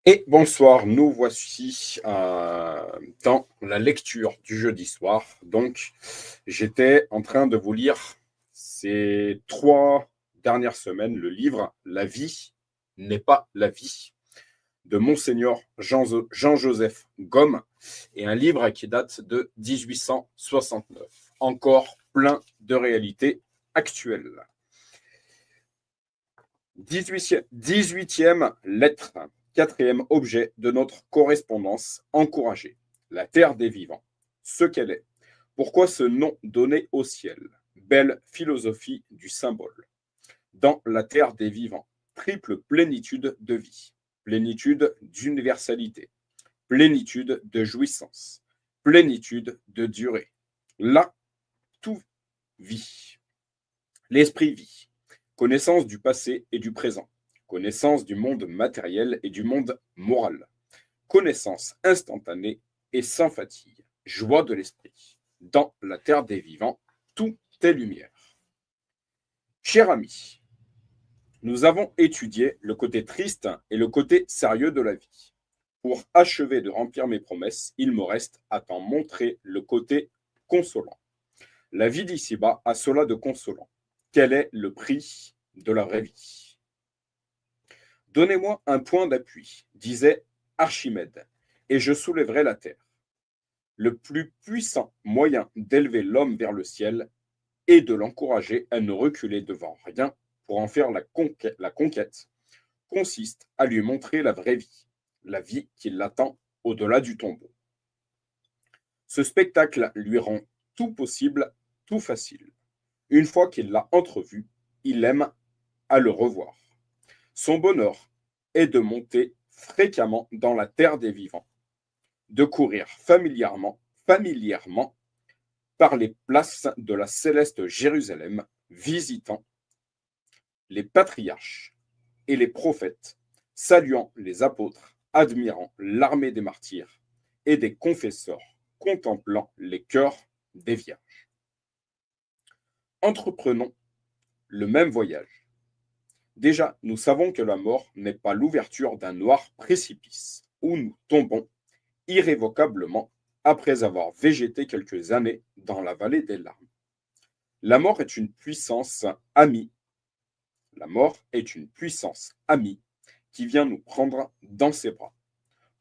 Et bonsoir, nous voici dans la lecture du jeudi soir. Donc, j'étais en train de vous lire ces 3 dernières semaines le livre La vie n'est pas la vie de Monseigneur Jean-Joseph Gaume, et un livre qui date de 1869. Encore plein de réalités actuelles. 18e lettre, quatrième objet de notre correspondance encouragée. La terre des vivants. Ce qu'elle est. Pourquoi ce nom donné au ciel? Belle philosophie du symbole. Dans la terre des vivants, triple plénitude de vie, plénitude d'universalité, plénitude de jouissance, plénitude de durée. Là, tout vit. L'esprit vit. Connaissance du passé et du présent. Connaissance du monde matériel et du monde moral. Connaissance instantanée et sans fatigue. Joie de l'esprit. Dans la terre des vivants, tout est lumière. Cher ami, nous avons étudié le côté triste et le côté sérieux de la vie. Pour achever de remplir mes promesses, il me reste à t'en montrer le côté consolant. La vie d'ici-bas a cela de consolant. Quel est le prix de la vraie vie? Donnez-moi un point d'appui, disait Archimède, et je soulèverai la terre. Le plus puissant moyen d'élever l'homme vers le ciel est de l'encourager à ne reculer devant rien pour en faire la conquête, consiste à lui montrer la vie qui l'attend au-delà du tombeau. Ce spectacle lui rend tout possible, tout facile. Une fois qu'il l'a entrevu, il aime à le revoir. Son bonheur est de monter fréquemment dans la terre des vivants, de courir familièrement par les places de la céleste Jérusalem, visitant les patriarches et les prophètes, saluant les apôtres, admirant l'armée des martyrs et des confesseurs, contemplant les cœurs des vierges. Entreprenons le même voyage. Déjà, nous savons que la mort n'est pas l'ouverture d'un noir précipice où nous tombons irrévocablement après avoir végété quelques années dans la vallée des larmes. La mort est une puissance amie. La mort est une puissance amie qui vient nous prendre dans ses bras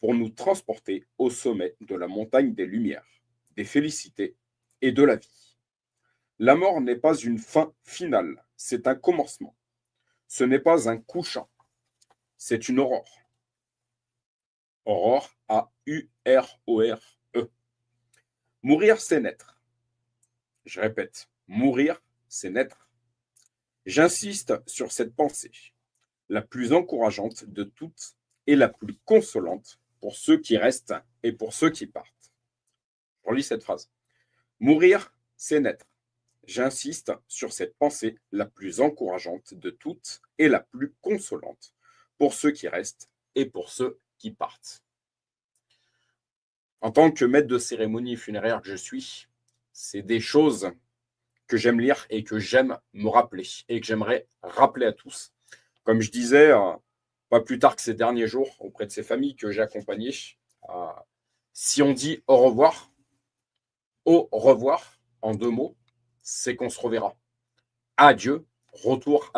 pour nous transporter au sommet de la montagne des lumières, des félicités et de la vie. La mort n'est pas une fin finale, c'est un commencement. Ce n'est pas un couchant, c'est une aurore. Aurore, A-U-R-O-R-E. Mourir, c'est naître. Je répète, mourir, c'est naître. J'insiste sur cette pensée, la plus encourageante de toutes et la plus consolante pour ceux qui restent et pour ceux qui partent. Je relis cette phrase. Mourir, c'est naître. J'insiste sur cette pensée la plus encourageante de toutes et la plus consolante pour ceux qui restent et pour ceux qui partent. En tant que maître de cérémonie funéraire que je suis, c'est des choses que j'aime lire et que j'aime me rappeler et que j'aimerais rappeler à tous. Comme je disais, pas plus tard que ces derniers jours, auprès de ces familles que j'ai accompagnées, si on dit au revoir, en 2 mots, c'est qu'on se reverra. Adieu, retour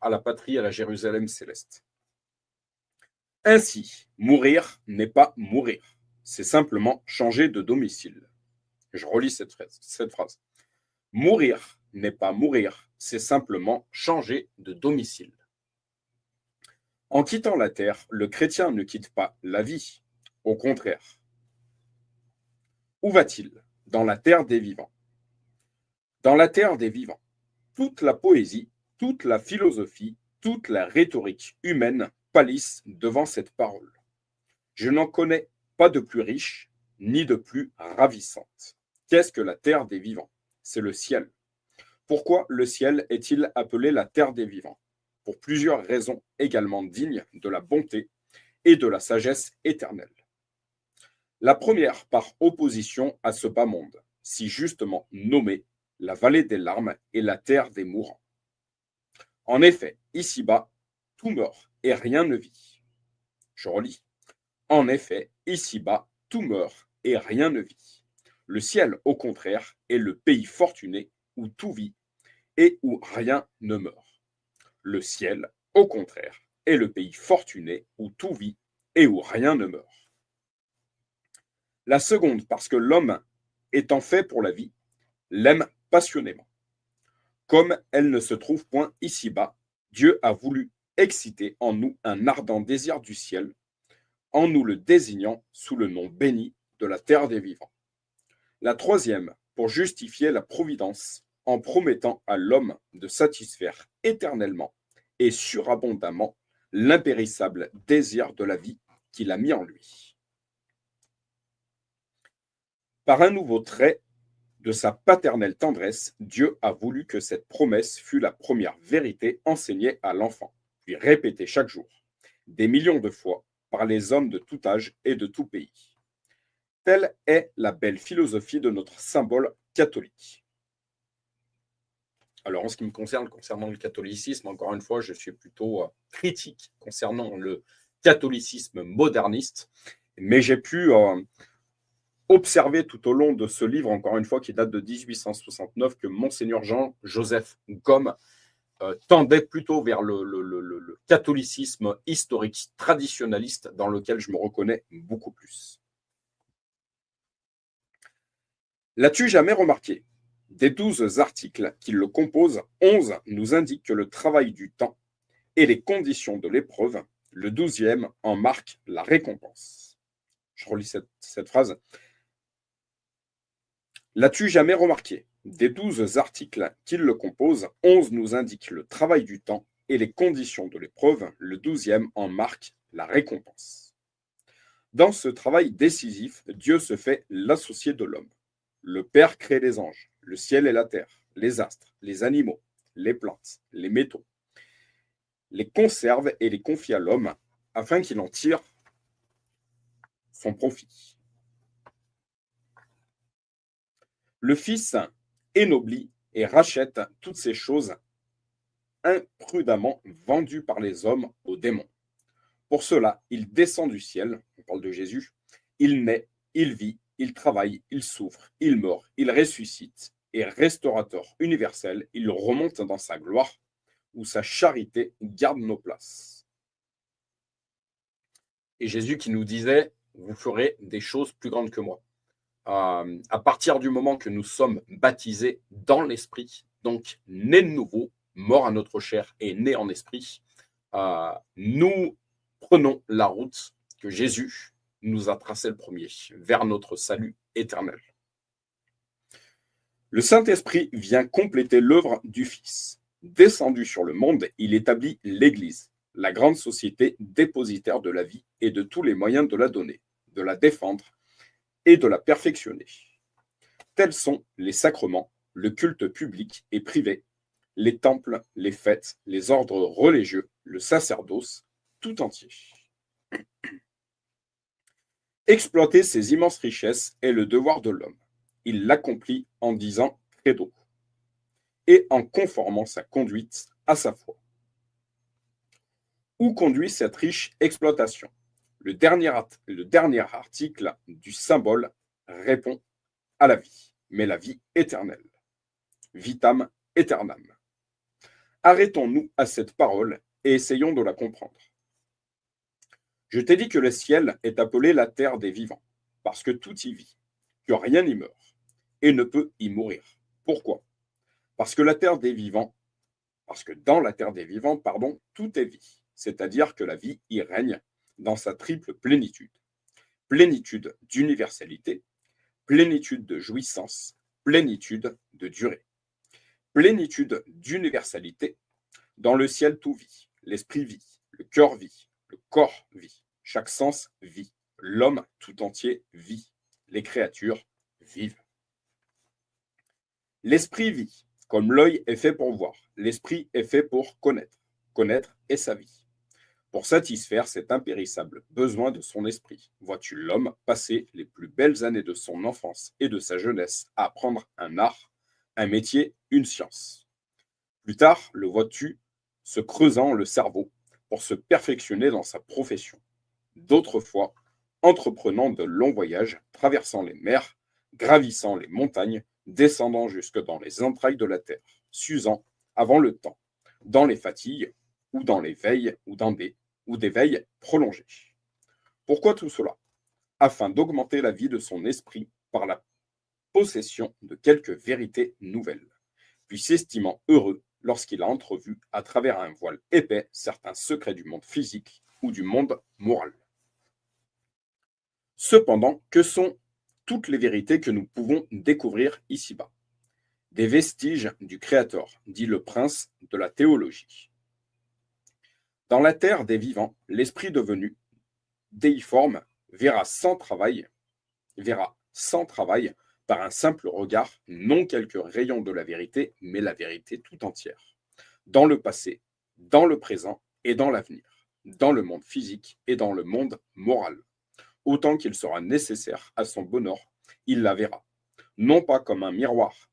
à la patrie, à la Jérusalem céleste. Ainsi, mourir n'est pas mourir, c'est simplement changer de domicile. Je relis cette phrase. Mourir n'est pas mourir, c'est simplement changer de domicile. En quittant la terre, le chrétien ne quitte pas la vie, au contraire. Où va-t-il? Dans la terre des vivants. Dans la terre des vivants, toute la poésie, toute la philosophie, toute la rhétorique humaine pâlissent devant cette parole. Je n'en connais pas de plus riche, ni de plus ravissante. Qu'est-ce que la terre des vivants? C'est le ciel. Pourquoi le ciel est-il appelé la terre des vivants? Pour plusieurs raisons également dignes de la bonté et de la sagesse éternelle. La première par opposition à ce bas monde, si justement nommé la vallée des larmes et la terre des mourants. En effet, ici-bas, tout meurt et rien ne vit. Je relis. En effet, ici-bas, tout meurt et rien ne vit. Le ciel, au contraire, est le pays fortuné où tout vit et où rien ne meurt. Le ciel, au contraire, est le pays fortuné où tout vit et où rien ne meurt. La seconde, parce que l'homme, étant fait pour la vie, l'aime passionnément. Comme elle ne se trouve point ici-bas, Dieu a voulu exciter en nous un ardent désir du ciel, en nous le désignant sous le nom béni de la terre des vivants. La troisième, pour justifier la providence, en promettant à l'homme de satisfaire éternellement et surabondamment l'impérissable désir de la vie qu'il a mis en lui. Par un nouveau trait de sa paternelle tendresse, Dieu a voulu que cette promesse fût la première vérité enseignée à l'enfant, puis répétée chaque jour, des millions de fois, par les hommes de tout âge et de tout pays. Telle est la belle philosophie de notre symbole catholique. Alors, en ce qui me concerne, concernant le catholicisme, encore une fois, je suis plutôt critique concernant le catholicisme moderniste, mais j'ai pu observer tout au long de ce livre, encore une fois, qui date de 1869, que Monseigneur Jean-Joseph Gomme tendait plutôt vers le catholicisme historique traditionnaliste dans lequel je me reconnais beaucoup plus. L'as-tu jamais remarqué? Des 12 articles qui le composent, 11 nous indiquent que le travail du temps et les conditions de l'épreuve, le 12e en marque la récompense. Je relis cette phrase. L'as-tu jamais remarqué? Des 12 articles qui le composent, 11 nous indiquent le travail du temps et les conditions de l'épreuve, le 12e en marque la récompense. Dans ce travail décisif, Dieu se fait l'associé de l'homme. Le Père crée les anges, le ciel et la terre, les astres, les animaux, les plantes, les métaux, les conserve et les confie à l'homme afin qu'il en tire son profit. Le Fils énoblit et rachète toutes ces choses imprudemment vendues par les hommes aux démons. Pour cela, il descend du ciel, on parle de Jésus, il naît, il vit, il travaille, il souffre, il meurt, il ressuscite, et restaurateur universel, il remonte dans sa gloire, où sa charité garde nos places. Et Jésus qui nous disait, vous ferez des choses plus grandes que moi. À partir du moment que nous sommes baptisés dans l'esprit, donc nés de nouveau, morts à notre chair et nés en esprit, nous prenons la route que Jésus nous a tracée le premier, vers notre salut éternel. Le Saint-Esprit vient compléter l'œuvre du Fils. Descendu sur le monde, il établit l'Église, la grande société dépositaire de la vie et de tous les moyens de la donner, de la défendre et de la perfectionner. Tels sont les sacrements, le culte public et privé, les temples, les fêtes, les ordres religieux, le sacerdoce, tout entier. Exploiter ces immenses richesses est le devoir de l'homme. Il l'accomplit en disant credo et en conformant sa conduite à sa foi. Où conduit cette riche exploitation? Le dernier article du symbole répond à la vie, mais la vie éternelle. Vitam aeternam. Arrêtons-nous à cette parole et essayons de la comprendre. Je t'ai dit que le ciel est appelé la terre des vivants, parce que tout y vit, que rien n'y meurt, et ne peut y mourir. Pourquoi? Parce que dans la terre des vivants, tout est vie, c'est-à-dire que la vie y règne dans sa triple plénitude. Plénitude d'universalité, plénitude de jouissance, plénitude de durée. Plénitude d'universalité, dans le ciel tout vit, l'esprit vit, le cœur vit, le corps vit, chaque sens vit, l'homme tout entier vit, les créatures vivent. L'esprit vit, comme l'œil est fait pour voir, l'esprit est fait pour connaître. Connaître est sa vie. Pour satisfaire cet impérissable besoin de son esprit, vois-tu l'homme passer les plus belles années de son enfance et de sa jeunesse à apprendre un art, un métier, une science. Plus tard, le vois-tu se creusant le cerveau pour se perfectionner dans sa profession. d'autres fois entreprenant de longs voyages, traversant les mers, gravissant les montagnes, descendant jusque dans les entrailles de la terre, s'usant avant le temps, dans les fatigues, ou dans les veilles, ou des veilles prolongées. Pourquoi tout cela? Afin d'augmenter la vie de son esprit par la possession de quelques vérités nouvelles, puis s'estimant heureux lorsqu'il a entrevu à travers un voile épais certains secrets du monde physique ou du monde moral. Cependant, que sont toutes les vérités que nous pouvons découvrir ici-bas? Des vestiges du Créateur, dit le prince de la théologie. Dans la terre des vivants, l'esprit devenu déiforme verra sans travail par un simple regard, non quelques rayons de la vérité, mais la vérité tout entière, dans le passé, dans le présent et dans l'avenir, dans le monde physique et dans le monde moral. Autant qu'il sera nécessaire à son bonheur, il la verra, non pas comme un miroir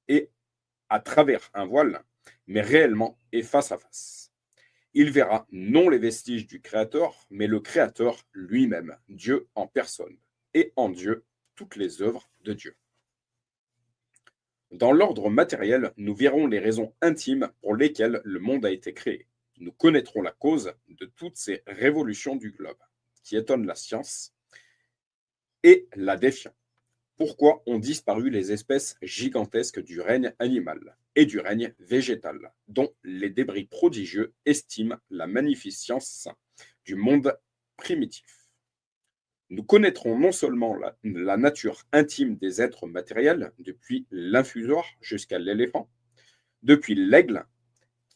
et à travers un voile, mais réellement et face à face. Il verra non les vestiges du Créateur, mais le Créateur lui-même, Dieu en personne, et en Dieu toutes les œuvres de Dieu. Dans l'ordre matériel, nous verrons les raisons intimes pour lesquelles le monde a été créé. Nous connaîtrons la cause de toutes ces révolutions du globe, qui étonnent la science et la défiant. Pourquoi ont disparu les espèces gigantesques du règne animal et du règne végétal, dont les débris prodigieux estiment la magnificence du monde primitif? Nous connaîtrons non seulement la nature intime des êtres matériels, depuis l'infusoire jusqu'à l'éléphant, depuis l'aigle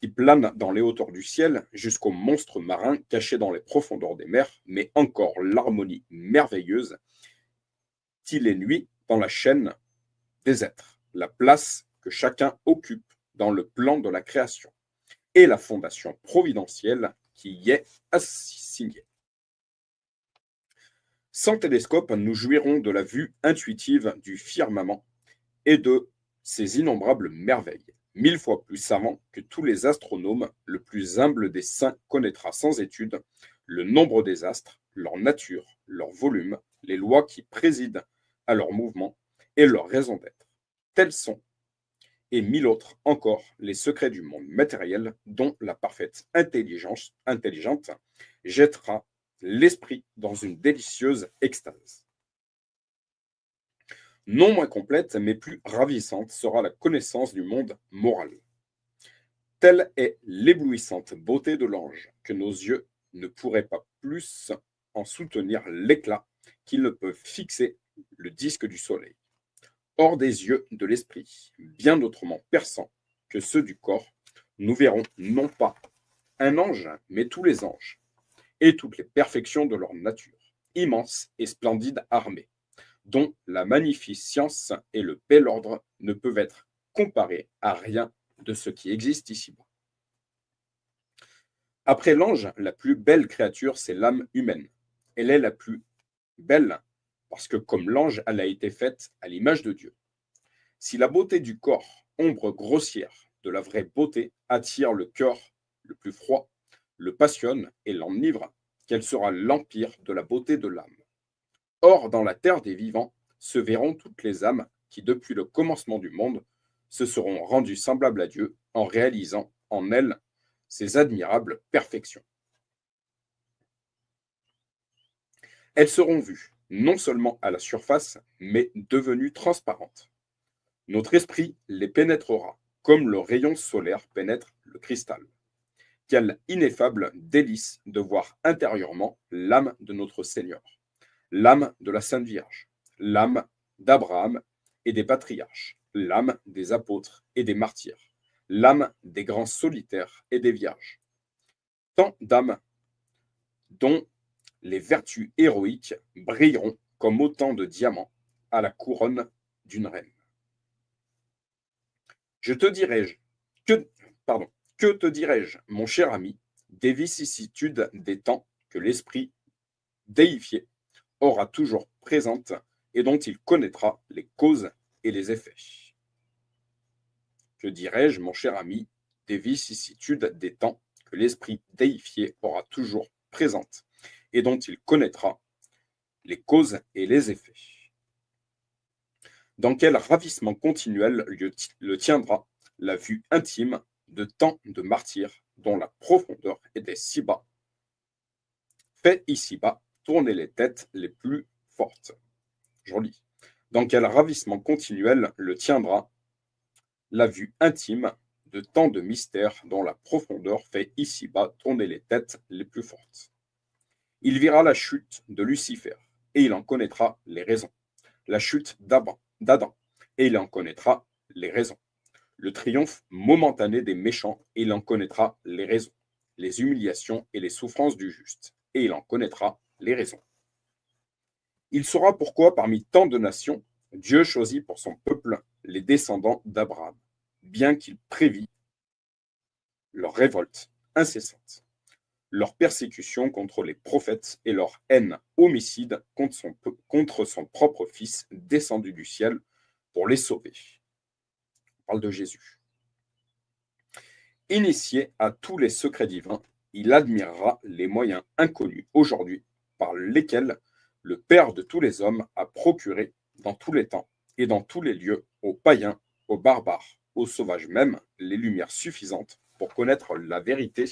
qui plane dans les hauteurs du ciel jusqu'aux monstres marins cachés dans les profondeurs des mers, mais encore l'harmonie merveilleuse qu'il est nuit dans la chaîne des êtres, la place que chacun occupe dans le plan de la création et la fondation providentielle qui y est assignée. Sans télescope, nous jouirons de la vue intuitive du firmament et de ses innombrables merveilles. 1000 fois plus savant que tous les astronomes, le plus humble des saints connaîtra sans étude le nombre des astres, leur nature, leur volume, les lois qui président à leur mouvement et leur raison d'être. Tels sont, et 1000 autres encore, les secrets du monde matériel dont la parfaite intelligente jettera l'esprit dans une délicieuse extase. Non moins complète, mais plus ravissante sera la connaissance du monde moral. Telle est l'éblouissante beauté de l'ange que nos yeux ne pourraient pas plus en soutenir l'éclat qu'ils ne peuvent fixer le disque du soleil. Hors des yeux de l'esprit, bien autrement perçants que ceux du corps, nous verrons non pas un ange, mais tous les anges, et toutes les perfections de leur nature, immense et splendide armée, dont la magnificence et le bel ordre ne peuvent être comparés à rien de ce qui existe ici-bas. Après l'ange, la plus belle créature, c'est l'âme humaine. Elle est la plus belle parce que comme l'ange, elle a été faite à l'image de Dieu. Si la beauté du corps, ombre grossière de la vraie beauté, attire le cœur le plus froid, le passionne et l'enivre, quel sera l'empire de la beauté de l'âme? Or, dans la terre des vivants se verront toutes les âmes qui, depuis le commencement du monde, se seront rendues semblables à Dieu en réalisant en elles ses admirables perfections. Elles seront vues, non seulement à la surface, mais devenues transparentes. Notre esprit les pénétrera, comme le rayon solaire pénètre le cristal. Quel ineffable délice de voir intérieurement l'âme de notre Seigneur, l'âme de la Sainte Vierge, l'âme d'Abraham et des patriarches, l'âme des apôtres et des martyrs, l'âme des grands solitaires et des vierges. Tant d'âmes dont les vertus héroïques brilleront comme autant de diamants à la couronne d'une reine. Je te dirai-je que, pardon, que te dirai-je, mon cher ami, des vicissitudes des temps que l'esprit déifié aura toujours présentes et dont il connaîtra les causes et les effets. Que dirais-je, mon cher ami, des vicissitudes des temps que l'esprit déifié aura toujours présentes et dont il connaîtra les causes et les effets. Dans quel ravissement continuel le tiendra la vue intime de tant de martyrs dont la profondeur était si bas, fait ici-bas tourner les têtes les plus fortes. Je relis. Dans quel ravissement continuel le tiendra la vue intime de tant de mystères dont la profondeur fait ici-bas tourner les têtes les plus fortes. Il verra la chute de Lucifer, et il en connaîtra les raisons. La chute d'Adam, et il en connaîtra les raisons. Le triomphe momentané des méchants, et il en connaîtra les raisons. Les humiliations et les souffrances du juste, et il en connaîtra les raisons. Il saura pourquoi, parmi tant de nations, Dieu choisit pour son peuple les descendants d'Abraham, bien qu'il prévit leur révolte incessante, leur persécution contre les prophètes et leur haine homicide contre son propre Fils descendu du ciel pour les sauver. On parle de Jésus. Initié à tous les secrets divins, il admirera les moyens inconnus aujourd'hui par lesquels le Père de tous les hommes a procuré dans tous les temps et dans tous les lieux aux païens, aux barbares, aux sauvages même, les lumières suffisantes pour connaître la vérité,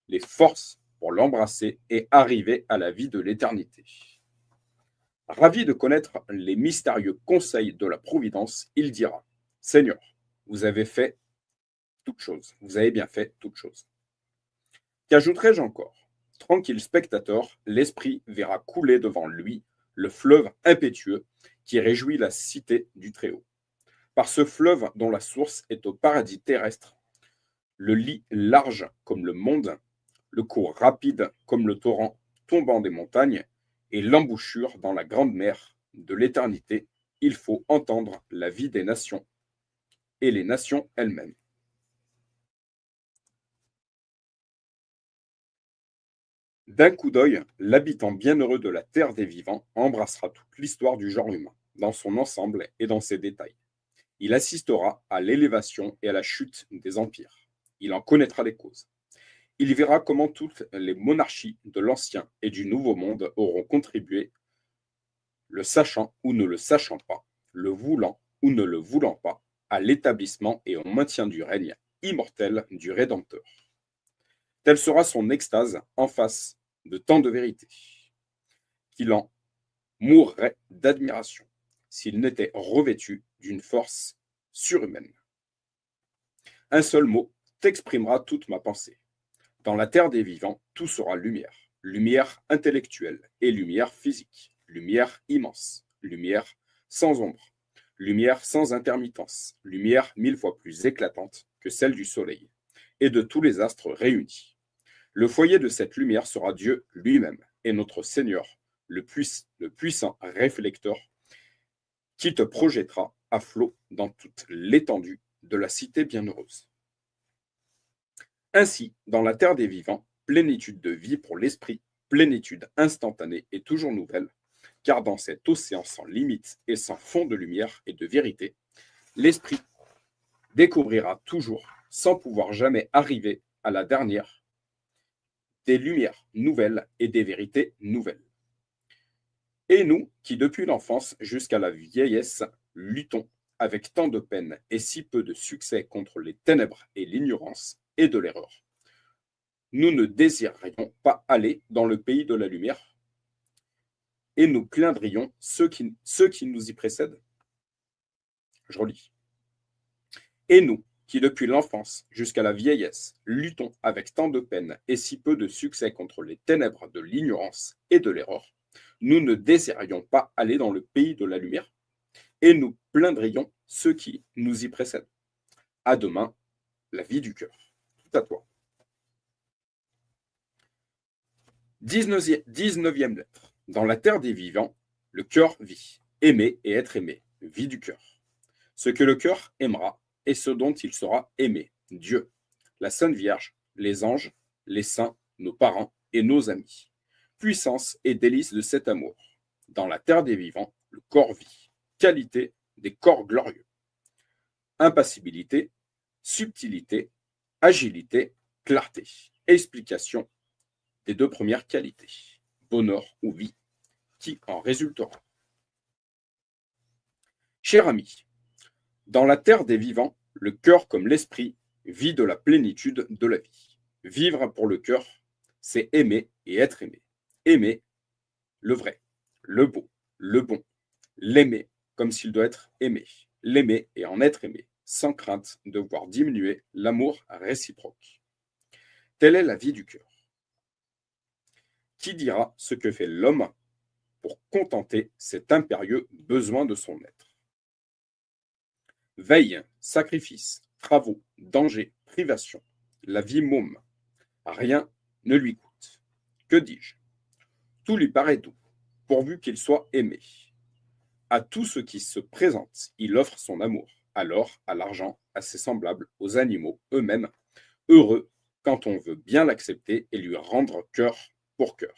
les forces pour l'embrasser et arriver à la vie de l'éternité. Ravi de connaître les mystérieux conseils de la providence, il dira, Seigneur, vous avez fait toutes choses, vous avez bien fait toutes choses. Qu'ajouterai-je encore? Tranquille spectateur, l'esprit verra couler devant lui le fleuve impétueux qui réjouit la cité du Très-Haut. Par ce fleuve dont la source est au paradis terrestre, le lit large comme le monde, le cours rapide comme le torrent tombant des montagnes, et l'embouchure dans la grande mer de l'éternité, il faut entendre la vie des nations et les nations elles-mêmes. D'un coup d'œil, l'habitant bienheureux de la terre des vivants embrassera toute l'histoire du genre humain, dans son ensemble et dans ses détails. Il assistera à l'élévation et à la chute des empires. Il en connaîtra les causes. Il verra comment toutes les monarchies de l'Ancien et du Nouveau Monde auront contribué, le sachant ou ne le sachant pas, le voulant ou ne le voulant pas, à l'établissement et au maintien du règne immortel du Rédempteur. Telle sera son extase en face de tant de vérités, qu'il en mourrait d'admiration s'il n'était revêtu d'une force surhumaine. Un seul mot t'exprimera toute ma pensée. Dans la terre des vivants, tout sera lumière. Lumière intellectuelle et lumière physique. Lumière immense. Lumière sans ombre. Lumière sans intermittence. Lumière 1000 fois plus éclatante que celle du soleil et de tous les astres réunis. Le foyer de cette lumière sera Dieu lui-même et notre Seigneur, le puissant réflecteur qui te projettera à flot dans toute l'étendue de la cité bienheureuse. Ainsi, dans la terre des vivants, plénitude de vie pour l'esprit, plénitude instantanée et toujours nouvelle, car dans cet océan sans limite et sans fond de lumière et de vérité, l'esprit découvrira toujours, sans pouvoir jamais arriver à la dernière, des lumières nouvelles et des vérités nouvelles. Et nous, qui depuis l'enfance jusqu'à la vieillesse, luttons avec tant de peine et si peu de succès contre les ténèbres et l'ignorance et de l'erreur, nous ne désirerions pas aller dans le pays de la lumière et nous plaindrions ceux qui nous y précèdent. Je relis. Et nous, qui depuis l'enfance jusqu'à la vieillesse, luttons avec tant de peine et si peu de succès contre les ténèbres de l'ignorance et de l'erreur, nous ne désirions pas aller dans le pays de la lumière et nous plaindrions ceux qui nous y précèdent. À demain, la vie du cœur. Tout à toi. 19e lettre. Dans la terre des vivants, le cœur vit. Aimer et être aimé. Vie du cœur. Ce que le cœur aimera et ce dont il sera aimé. Dieu, la Sainte Vierge, les anges, les saints, nos parents et nos amis. Puissance et délice de cet amour. Dans la terre des vivants, le corps vit. Qualité des corps glorieux. Impassibilité, subtilité, agilité, clarté. Explication des deux premières qualités. bonheur ou vie qui en résultera. Cher ami, dans la terre des vivants, le cœur comme l'esprit vit de la plénitude de la vie. Vivre pour le cœur, c'est aimer et être aimé. Aimer le vrai, le beau, le bon. L'aimer comme s'il doit être aimé. L'aimer et en être aimé, sans crainte de voir diminuer l'amour réciproque. Telle est la vie du cœur. Qui dira ce que fait l'homme pour contenter cet impérieux besoin de son être? Veille, sacrifice, travaux, dangers, privations, la vie môme. Rien ne lui coûte. Que dis-je? Tout lui paraît doux, pourvu qu'il soit aimé. À tout ce qui se présente, il offre son amour, à l'or, à l'argent, à ses semblables, aux animaux eux-mêmes, heureux quand on veut bien l'accepter et lui rendre cœur pour cœur.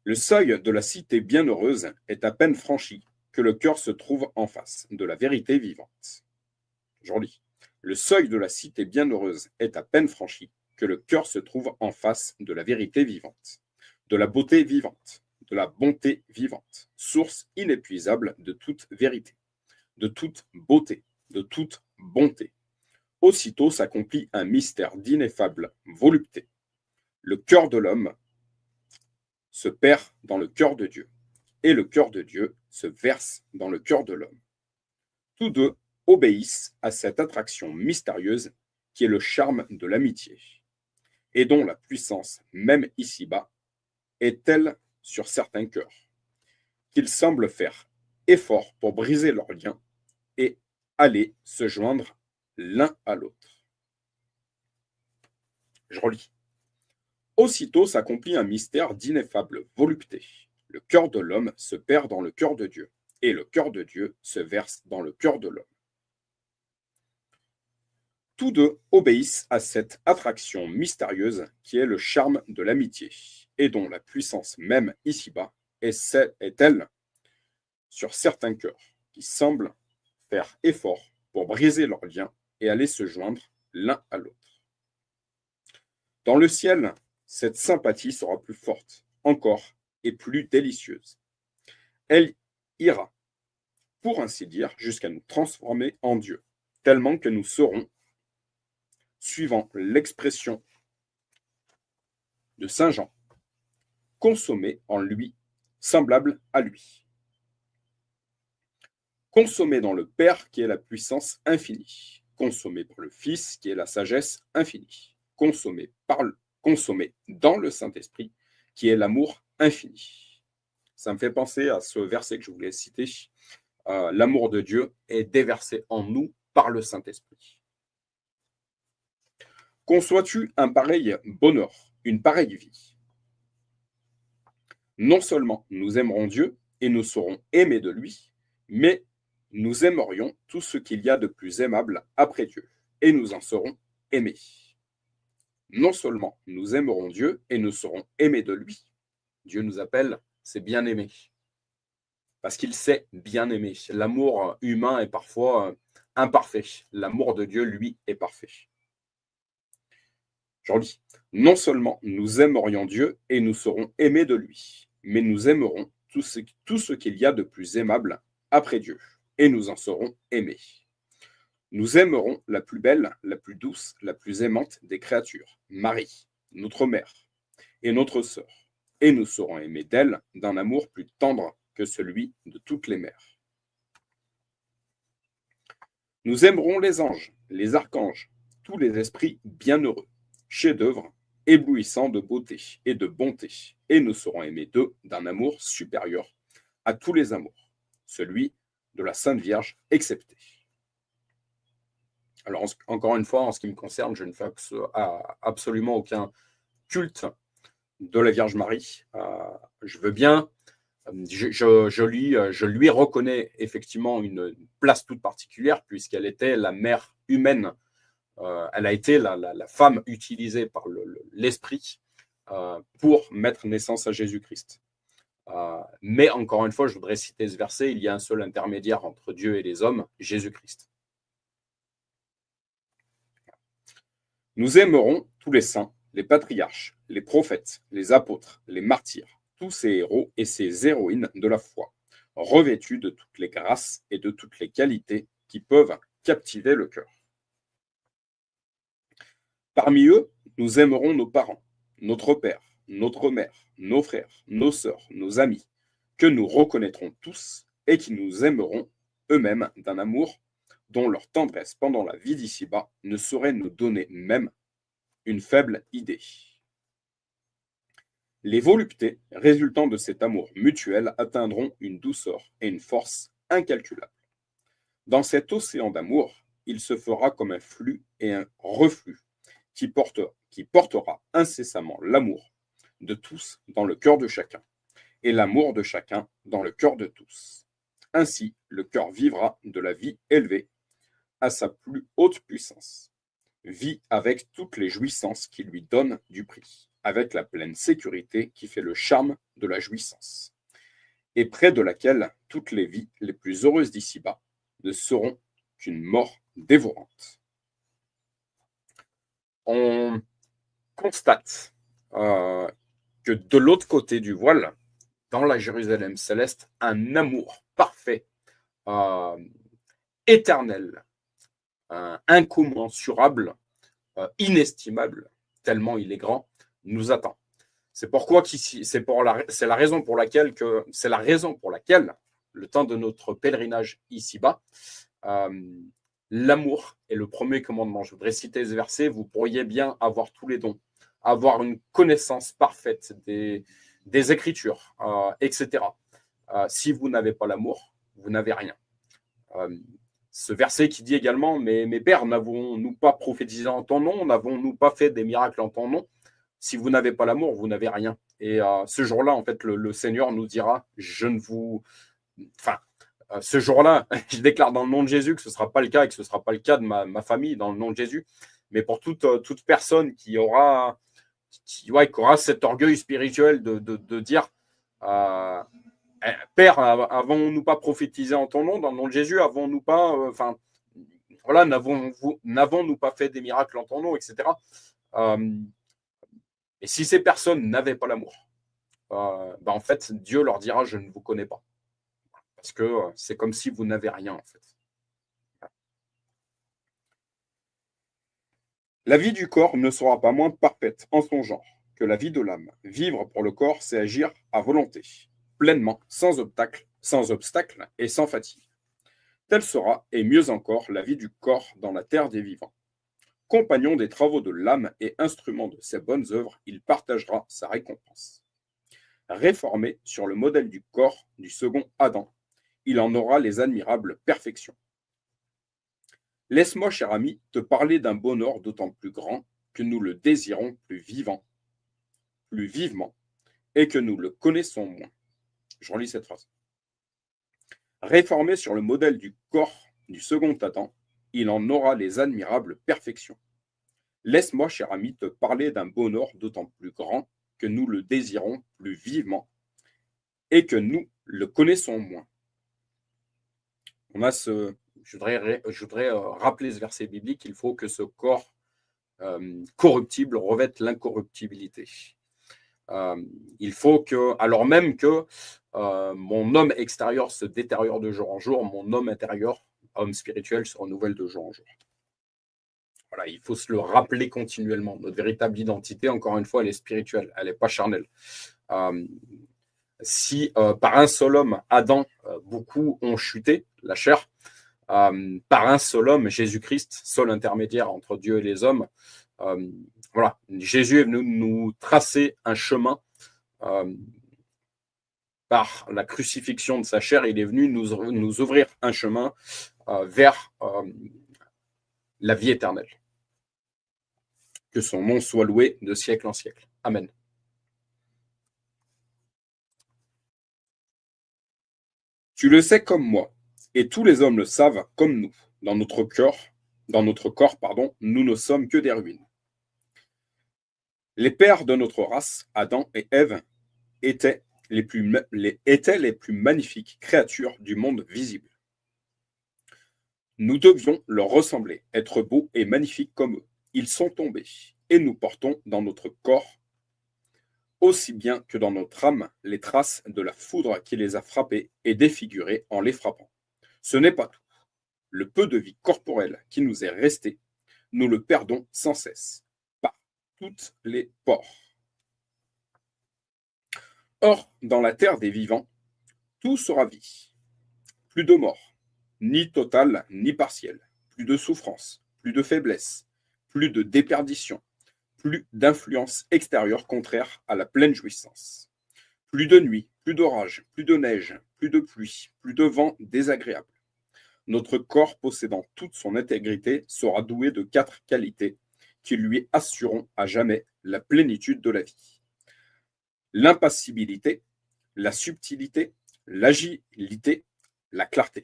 Le seuil de la cité bienheureuse est à peine franchi que le cœur se trouve en face de la vérité vivante. Je relis. Le seuil de la cité bienheureuse est à peine franchi que le cœur se trouve en face de la vérité vivante, de la beauté vivante, de la bonté vivante, source inépuisable de toute vérité, de toute beauté, de toute bonté. Aussitôt s'accomplit un mystère d'ineffable volupté. Le cœur de l'homme se perd dans le cœur de Dieu, et le cœur de Dieu se verse dans le cœur de l'homme. Tous deux obéissent à cette attraction mystérieuse qui est le charme de l'amitié, et dont la puissance, même ici-bas, est telle sur certains cœurs, qu'ils semblent faire effort pour briser leurs liens et aller se joindre l'un à l'autre. Je relis. Aussitôt s'accomplit un mystère d'ineffable volupté. Le cœur de l'homme se perd dans le cœur de Dieu, et le cœur de Dieu se verse dans le cœur de l'homme. Tous deux obéissent à cette attraction mystérieuse qui est le charme de l'amitié, et dont la puissance même ici-bas est telle sur certains cœurs qui semblent faire effort pour briser leurs liens et aller se joindre l'un à l'autre. Dans le ciel, cette sympathie sera plus forte encore et plus délicieuse. Elle ira, pour ainsi dire, jusqu'à nous transformer en Dieu, tellement que nous serons, suivant l'expression de Saint Jean, consommés en lui, semblables à lui. Consommés dans le Père qui est la puissance infinie, consommés par le Fils qui est la sagesse infinie, consommés dans le Saint-Esprit qui est l'amour infini. Ça me fait penser à ce verset que je voulais citer. L'amour de Dieu est déversé en nous par le Saint-Esprit. Conçois-tu un pareil bonheur, une pareille vie? Non seulement nous aimerons Dieu et nous serons aimés de lui, mais nous aimerions tout ce qu'il y a de plus aimable après Dieu, et nous en serons aimés. Non seulement nous aimerons Dieu et nous serons aimés de lui, Dieu nous appelle ses bien-aimés, parce qu'il sait bien aimer. L'amour humain est parfois imparfait. L'amour de Dieu, lui, est parfait. Je redis, non seulement nous aimerions Dieu et nous serons aimés de lui, mais nous aimerons tout ce qu'il y a de plus aimable après Dieu, et nous en serons aimés. Nous aimerons la plus belle, la plus douce, la plus aimante des créatures, Marie, notre mère, et notre sœur, et nous serons aimés d'elle d'un amour plus tendre que celui de toutes les mères. Nous aimerons les anges, les archanges, tous les esprits bienheureux, chefs-d'œuvre, éblouissants de beauté et de bonté, et nous serons aimés d'eux d'un amour supérieur à tous les amours, celui de la Sainte Vierge exceptée. Alors, encore une fois, en ce qui me concerne, je ne fais absolument aucun culte de la Vierge Marie. Je veux bien, je lui reconnais effectivement une place toute particulière, puisqu'elle était la mère humaine. Elle a été la femme utilisée par l'Esprit pour mettre naissance à Jésus-Christ. Mais encore une fois, je voudrais citer ce verset, il y a un seul intermédiaire entre Dieu et les hommes, Jésus-Christ. Nous aimerons tous les saints les patriarches, les prophètes, les apôtres, les martyrs, tous ces héros et ces héroïnes de la foi, revêtus de toutes les grâces et de toutes les qualités qui peuvent captiver le cœur. Parmi eux, nous aimerons nos parents, notre père, notre mère, nos frères, nos sœurs, nos amis, que nous reconnaîtrons tous et qui nous aimeront eux-mêmes d'un amour dont leur tendresse pendant la vie d'ici-bas ne saurait nous donner même une faible idée. Les voluptés résultant de cet amour mutuel atteindront une douceur et une force incalculables. Dans cet océan d'amour, il se fera comme un flux et un reflux qui portera incessamment l'amour de tous dans le cœur de chacun, et l'amour de chacun dans le cœur de tous. Ainsi, le cœur vivra de la vie élevée à sa plus haute puissance, vit avec toutes les jouissances qui lui donnent du prix, avec la pleine sécurité qui fait le charme de la jouissance, et près de laquelle toutes les vies les plus heureuses d'ici-bas ne seront qu'une mort dévorante. On constate que de l'autre côté du voile, dans la Jérusalem céleste, un amour parfait, éternel, incommensurable, inestimable, tellement il est grand, nous attend. C'est pourquoi c'est la raison pour laquelle le temps de notre pèlerinage ici-bas, l'amour est le premier commandement. Je voudrais citer ce verset. Vous pourriez bien avoir tous les dons, avoir une connaissance parfaite des Écritures, etc. Si vous n'avez pas l'amour, vous n'avez rien. Ce verset qui dit également, mes pères, n'avons-nous pas prophétisé en ton nom? N'avons-nous pas fait des miracles en ton nom? Si vous n'avez pas l'amour, vous n'avez rien. Et ce jour-là, en fait, le Seigneur nous dira, ce jour-là, je déclare dans le nom de Jésus que ce ne sera pas le cas et que ce ne sera pas le cas de ma famille dans le nom de Jésus. Mais pour toute personne qui aura cet orgueil spirituel de dire Père, avons-nous pas prophétisé en ton nom dans le nom de Jésus? Avons-nous pas, n'avons-nous pas fait des miracles en ton nom, etc. Et si ces personnes n'avaient pas l'amour, en fait, Dieu leur dira, je ne vous connais pas. Parce que c'est comme si vous n'avez rien, en fait. La vie du corps ne sera pas moins parfaite en son genre que la vie de l'âme. Vivre pour le corps, c'est agir à volonté, pleinement, sans obstacle et sans fatigue. Telle sera, et mieux encore, la vie du corps dans la terre des vivants. Compagnon des travaux de l'âme et instrument de ses bonnes œuvres, il partagera sa récompense. Réformé sur le modèle du corps du second Adam, il en aura les admirables perfections. Laisse-moi, cher ami, te parler d'un bonheur d'autant plus grand que nous le désirons plus vivement, et que nous le connaissons moins. Je relis cette phrase. Réformé sur le modèle du corps du second Adam, il en aura les admirables perfections. Laisse-moi, cher ami, te parler d'un bonheur d'autant plus grand que nous le désirons plus vivement et que nous le connaissons moins. Je voudrais rappeler ce verset biblique. Il faut que ce corps corruptible revête l'incorruptibilité. Il faut que, alors même que mon homme extérieur se détériore de jour en jour, mon homme intérieur, homme spirituel, se renouvelle de jour en jour. Voilà, il faut se le rappeler continuellement. Notre véritable identité, encore une fois, elle est spirituelle, elle n'est pas charnelle. Si par un seul homme, Adam, beaucoup ont chuté, la chair, par un seul homme, Jésus-Christ, seul intermédiaire entre Dieu et les hommes, Jésus est venu nous tracer un chemin par la crucifixion de sa chair. Il est venu nous ouvrir un chemin vers la vie éternelle. Que son nom soit loué de siècle en siècle. Amen. Tu le sais comme moi, et tous les hommes le savent comme nous. Dans notre corps, nous ne sommes que des ruines. Les pères de notre race, Adam et Ève, étaient les plus magnifiques créatures du monde visible. Nous devions leur ressembler, être beaux et magnifiques comme eux. Ils sont tombés, et nous portons dans notre corps, aussi bien que dans notre âme, les traces de la foudre qui les a frappés et défigurés en les frappant. Ce n'est pas tout. Le peu de vie corporelle qui nous est resté, nous le perdons sans cesse, par toutes les pores. Or, dans la terre des vivants, tout sera vie. Plus de mort, ni totale ni partielle, plus de souffrance, plus de faiblesse, plus de déperdition, plus d'influence extérieure contraire à la pleine jouissance. Plus de nuit, plus d'orage, plus de neige, plus de pluie, plus de vent désagréable. Notre corps possédant toute son intégrité sera doué de 4 qualités qui lui assureront à jamais la plénitude de la vie. L'impassibilité, la subtilité, l'agilité, la clarté.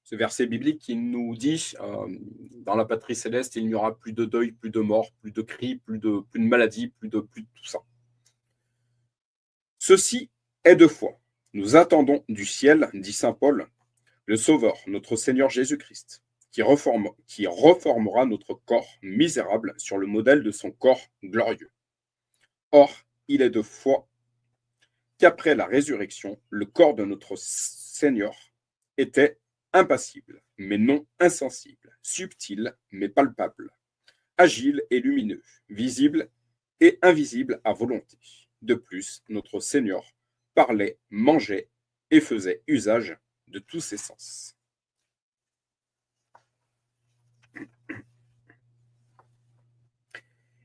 Ce verset biblique qui nous dit dans la patrie céleste, il n'y aura plus de deuil, plus de mort, plus de cris, plus de maladie, plus de tout ça. Ceci est de foi. Nous attendons du ciel, dit saint Paul, le Sauveur, notre Seigneur Jésus-Christ, qui reformera notre corps misérable sur le modèle de son corps glorieux. Or, il est de foi qu'après la résurrection, le corps de notre Seigneur était impassible, mais non insensible, subtil, mais palpable, agile et lumineux, visible et invisible à volonté. De plus, notre Seigneur parlait, mangeait et faisait usage de tous ses sens.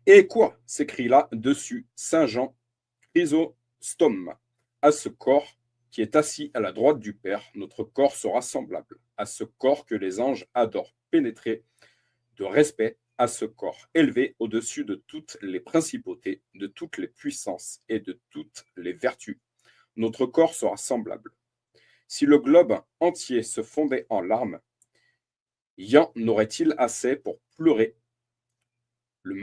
Et quoi s'écrit là dessus saint Jean Chrysostome, à ce corps qui est assis à la droite du Père, notre corps sera semblable à ce corps que les anges adorent pénétrer de respect à ce corps élevé au-dessus de toutes les principautés, de toutes les puissances et de toutes les vertus. Notre corps sera semblable. Si le globe entier se fondait en larmes, y en aurait-il assez pour pleurer le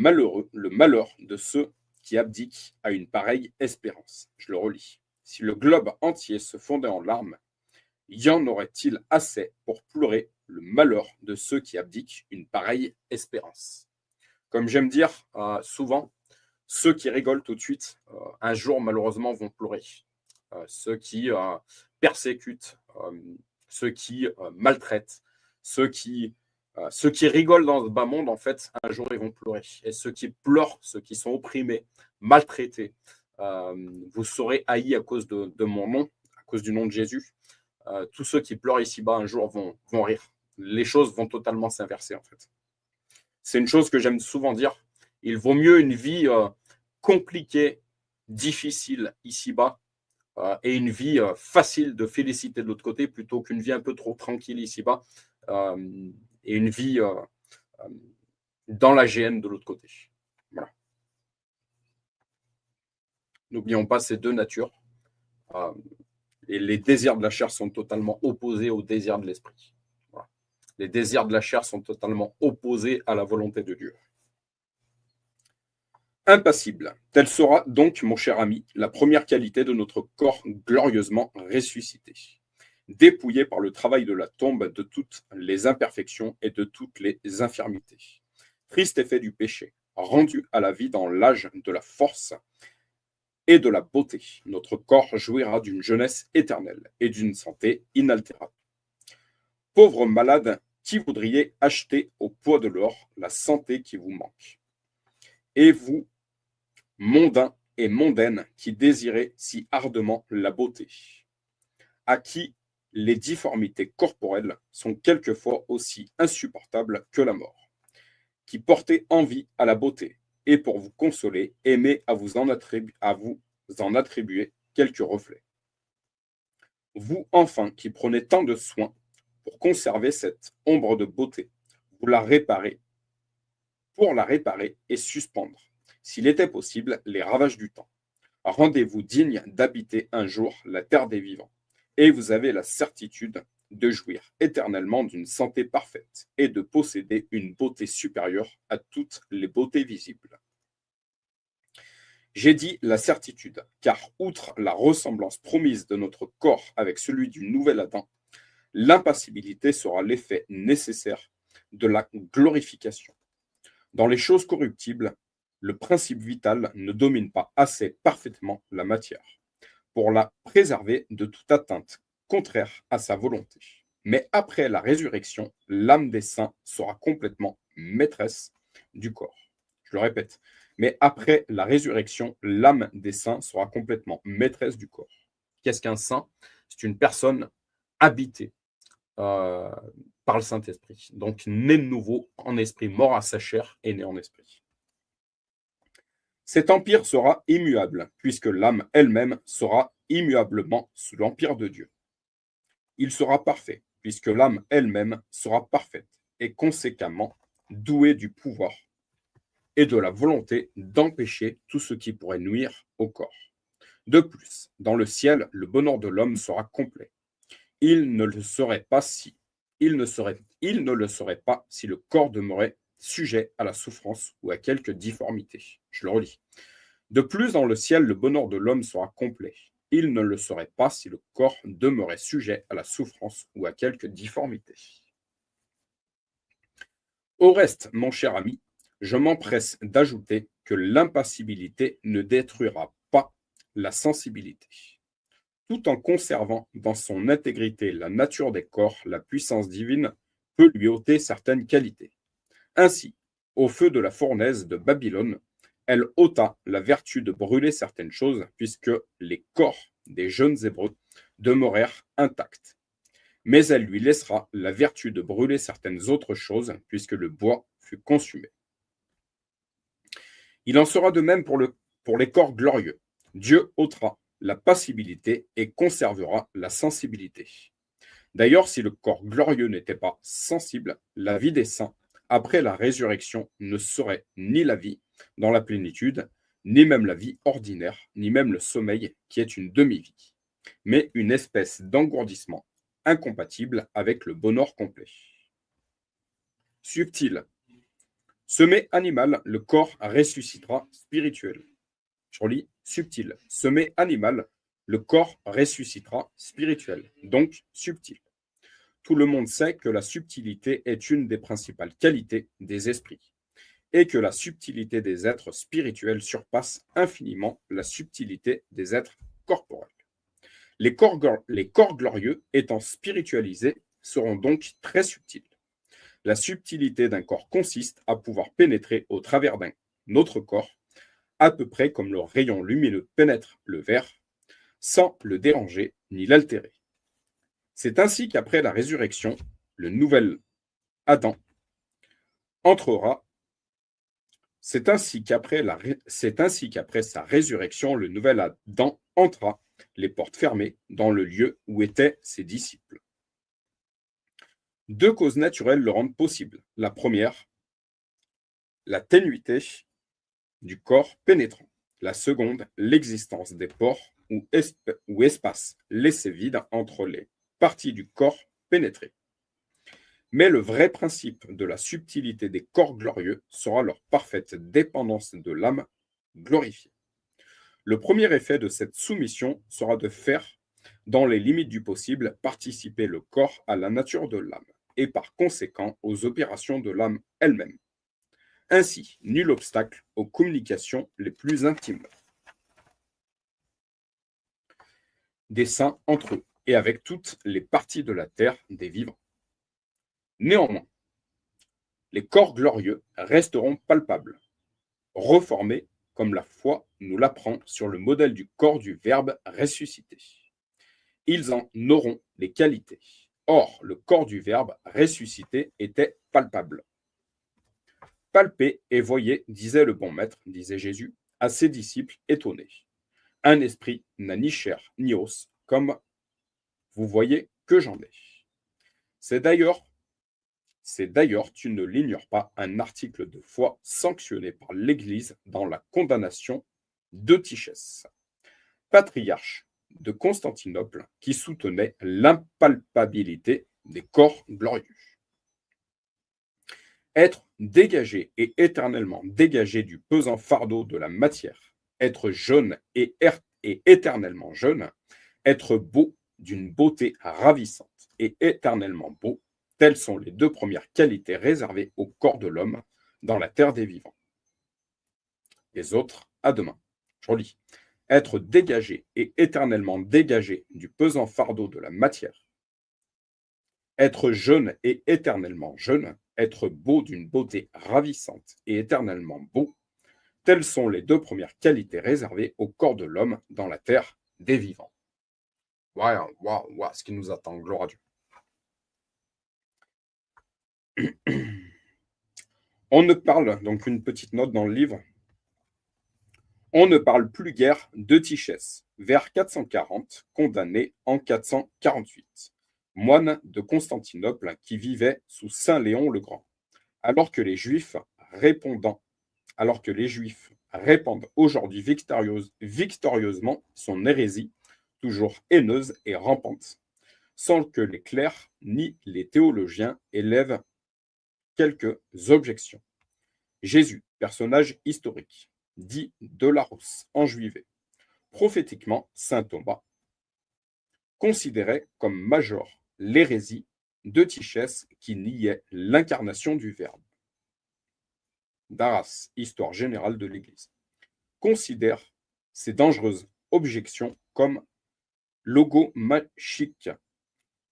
malheur de ceux qui abdiquent à une pareille espérance? Je le relis. Si le globe entier se fondait en larmes, y en aurait-il assez pour pleurer le malheur de ceux qui abdiquent une pareille espérance? Comme j'aime dire souvent, ceux qui rigolent tout de suite, un jour malheureusement vont pleurer. Ceux qui persécutent, ceux qui maltraitent, ceux qui rigolent dans ce bas monde, en fait, un jour ils vont pleurer. Et ceux qui pleurent, ceux qui sont opprimés, maltraités, vous serez haïs à cause de mon nom, à cause du nom de Jésus. Tous ceux qui pleurent ici-bas un jour vont rire. Les choses vont totalement s'inverser, en fait. C'est une chose que j'aime souvent dire. Il vaut mieux une vie compliquée, difficile ici-bas, et une vie facile de félicité de l'autre côté, plutôt qu'une vie un peu trop tranquille ici-bas, et une vie dans la GN de l'autre côté. Voilà. N'oublions pas ces deux natures. Et les désirs de la chair sont totalement opposés aux désirs de l'esprit. Voilà. Les désirs de la chair sont totalement opposés à la volonté de Dieu. Impassible. Telle sera donc, mon cher ami, la première qualité de notre corps glorieusement ressuscité, dépouillé par le travail de la tombe de toutes les imperfections et de toutes les infirmités. Triste effet du péché, rendu à la vie dans l'âge de la force et de la beauté, notre corps jouira d'une jeunesse éternelle et d'une santé inaltérable. Pauvres malades, qui voudriez acheter au poids de l'or la santé qui vous manque? Et vous, mondains et mondaines, qui désirez si ardemment la beauté, à qui les difformités corporelles sont quelquefois aussi insupportables que la mort, qui portez envie à la beauté, et pour vous consoler, aimez à vous en attribuer quelques reflets. Vous, enfin, qui prenez tant de soin pour conserver cette ombre de beauté, pour la réparer et suspendre, s'il était possible, les ravages du temps. Rendez-vous digne d'habiter un jour la terre des vivants, et vous avez la certitude de jouir éternellement d'une santé parfaite et de posséder une beauté supérieure à toutes les beautés visibles. J'ai dit la certitude, car outre la ressemblance promise de notre corps avec celui du nouvel Adam, l'impassibilité sera l'effet nécessaire de la glorification. Dans les choses corruptibles, le principe vital ne domine pas assez parfaitement la matière pour la préserver de toute atteinte contraire à sa volonté. Mais après la résurrection, l'âme des saints sera complètement maîtresse du corps. Je le répète, mais après la résurrection, l'âme des saints sera complètement maîtresse du corps. Qu'est-ce qu'un saint? C'est une personne habitée euh, par le Saint-Esprit. Donc, né de nouveau en esprit, mort à sa chair et né en esprit. Cet empire sera immuable, puisque l'âme elle-même sera immuablement sous l'empire de Dieu. Il sera parfait, puisque l'âme elle-même sera parfaite, et conséquemment douée du pouvoir et de la volonté d'empêcher tout ce qui pourrait nuire au corps. De plus, dans le ciel, le bonheur de l'homme sera complet. Il ne le serait pas si il ne le serait pas si le corps demeurait sujet à la souffrance ou à quelque difformité. Je le relis. De plus, dans le ciel, le bonheur de l'homme sera complet. Il ne le serait pas si le corps demeurait sujet à la souffrance ou à quelque difformité. Au reste, mon cher ami, je m'empresse d'ajouter que l'impassibilité ne détruira pas la sensibilité. Tout en conservant dans son intégrité la nature des corps, la puissance divine peut lui ôter certaines qualités. Ainsi, au feu de la fournaise de Babylone, elle ôta la vertu de brûler certaines choses, puisque les corps des jeunes Hébreux demeurèrent intacts. Mais elle lui laissera la vertu de brûler certaines autres choses, puisque le bois fut consumé. Il en sera de même pour les corps glorieux. Dieu ôtera la passibilité et conservera la sensibilité. D'ailleurs, si le corps glorieux n'était pas sensible, la vie des saints, après la résurrection, ne serait ni la vie dans la plénitude, ni même la vie ordinaire, ni même le sommeil qui est une demi-vie, mais une espèce d'engourdissement incompatible avec le bonheur complet. Subtil. Semé animal, le corps ressuscitera spirituel. Je relis, subtil. Semé animal, le corps ressuscitera spirituel, donc subtil. Tout le monde sait que la subtilité est une des principales qualités des esprits et que la subtilité des êtres spirituels surpasse infiniment la subtilité des êtres corporels. Les corps glorieux étant spiritualisés seront donc très subtils. La subtilité d'un corps consiste à pouvoir pénétrer au travers d'un autre corps, à peu près comme le rayon lumineux pénètre le verre, sans le déranger ni l'altérer. C'est ainsi qu'après la résurrection, le nouvel Adam entrera. C'est ainsi qu'après sa résurrection, le nouvel Adam entra, les portes fermées, dans le lieu où étaient ses disciples. Deux causes naturelles le rendent possible. La première, la ténuité du corps pénétrant. La seconde, l'existence des pores ou espaces laissés vides entre les parties du corps pénétrées. Mais le vrai principe de la subtilité des corps glorieux sera leur parfaite dépendance de l'âme glorifiée. Le premier effet de cette soumission sera de faire, dans les limites du possible, participer le corps à la nature de l'âme et par conséquent aux opérations de l'âme elle-même. Ainsi, nul obstacle aux communications les plus intimes des saints entre eux et avec toutes les parties de la terre des vivants. Néanmoins, les corps glorieux resteront palpables, reformés comme la foi nous l'apprend sur le modèle du corps du Verbe ressuscité. Ils en auront les qualités. Or, le corps du Verbe ressuscité était palpable. Palpez et voyez, disait le bon maître, disait Jésus, à ses disciples étonnés. Un esprit n'a ni chair ni os, comme vous voyez que j'en ai. C'est d'ailleurs, tu ne l'ignores pas, un article de foi sanctionné par l'Église dans la condamnation d'Eutychès, patriarche de Constantinople, qui soutenait l'impalpabilité des corps glorieux. Être dégagé et éternellement dégagé du pesant fardeau de la matière, être jeune et éternellement jeune, être beau d'une beauté ravissante et éternellement beau, Telles sont les deux premières qualités réservées au corps de l'homme dans la terre des vivants. Les autres, à demain. Je relis. Être dégagé et éternellement dégagé du pesant fardeau de la matière. Être jeune et éternellement jeune. Être beau d'une beauté ravissante et éternellement beau. Telles sont les deux premières qualités réservées au corps de l'homme dans la terre des vivants. Waouh, waouh, waouh, ce qui nous attend, gloire à Dieu. On ne parle, donc une petite note dans le livre, on ne parle plus guère d'Eutychès, vers 440, condamné en 448, moine de Constantinople qui vivait sous Saint Léon le Grand, alors que les Juifs répandent aujourd'hui victorieusement son hérésie, toujours haineuse et rampante, sans que les clercs ni les théologiens élèvent quelques objections. Jésus, personnage historique, dit de Larousse, enjuivé. Prophétiquement, saint Thomas considérait comme major l'hérésie d'Eutychès qui niait l'incarnation du Verbe. D'Arras, Histoire générale de l'Église, considère ces dangereuses objections comme logomachiques.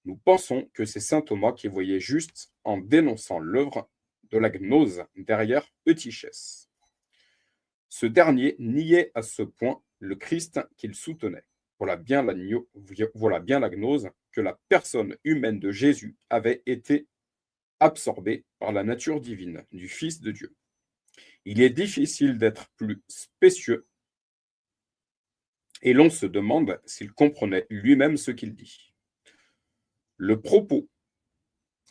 Nous pensons que c'est saint Thomas qui voyait juste en dénonçant l'œuvre de la gnose derrière Eutychès. Ce dernier niait à ce point le Christ qu'il soutenait. Voilà bien la gnose que la personne humaine de Jésus avait été absorbée par la nature divine du Fils de Dieu. Il est difficile d'être plus spécieux et l'on se demande s'il comprenait lui-même ce qu'il dit. Le propos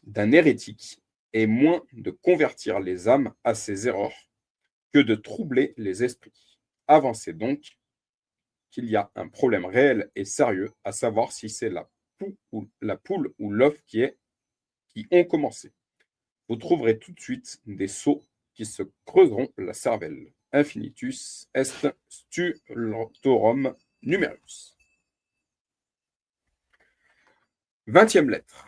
d'un hérétique est moins de convertir les âmes à ses erreurs que de troubler les esprits. Avancez donc qu'il y a un problème réel et sérieux, à savoir si c'est la poule ou l'œuf qui ont commencé. Vous trouverez tout de suite des sots qui se creuseront la cervelle. Infinitus est stultorum numerus. 20e lettre.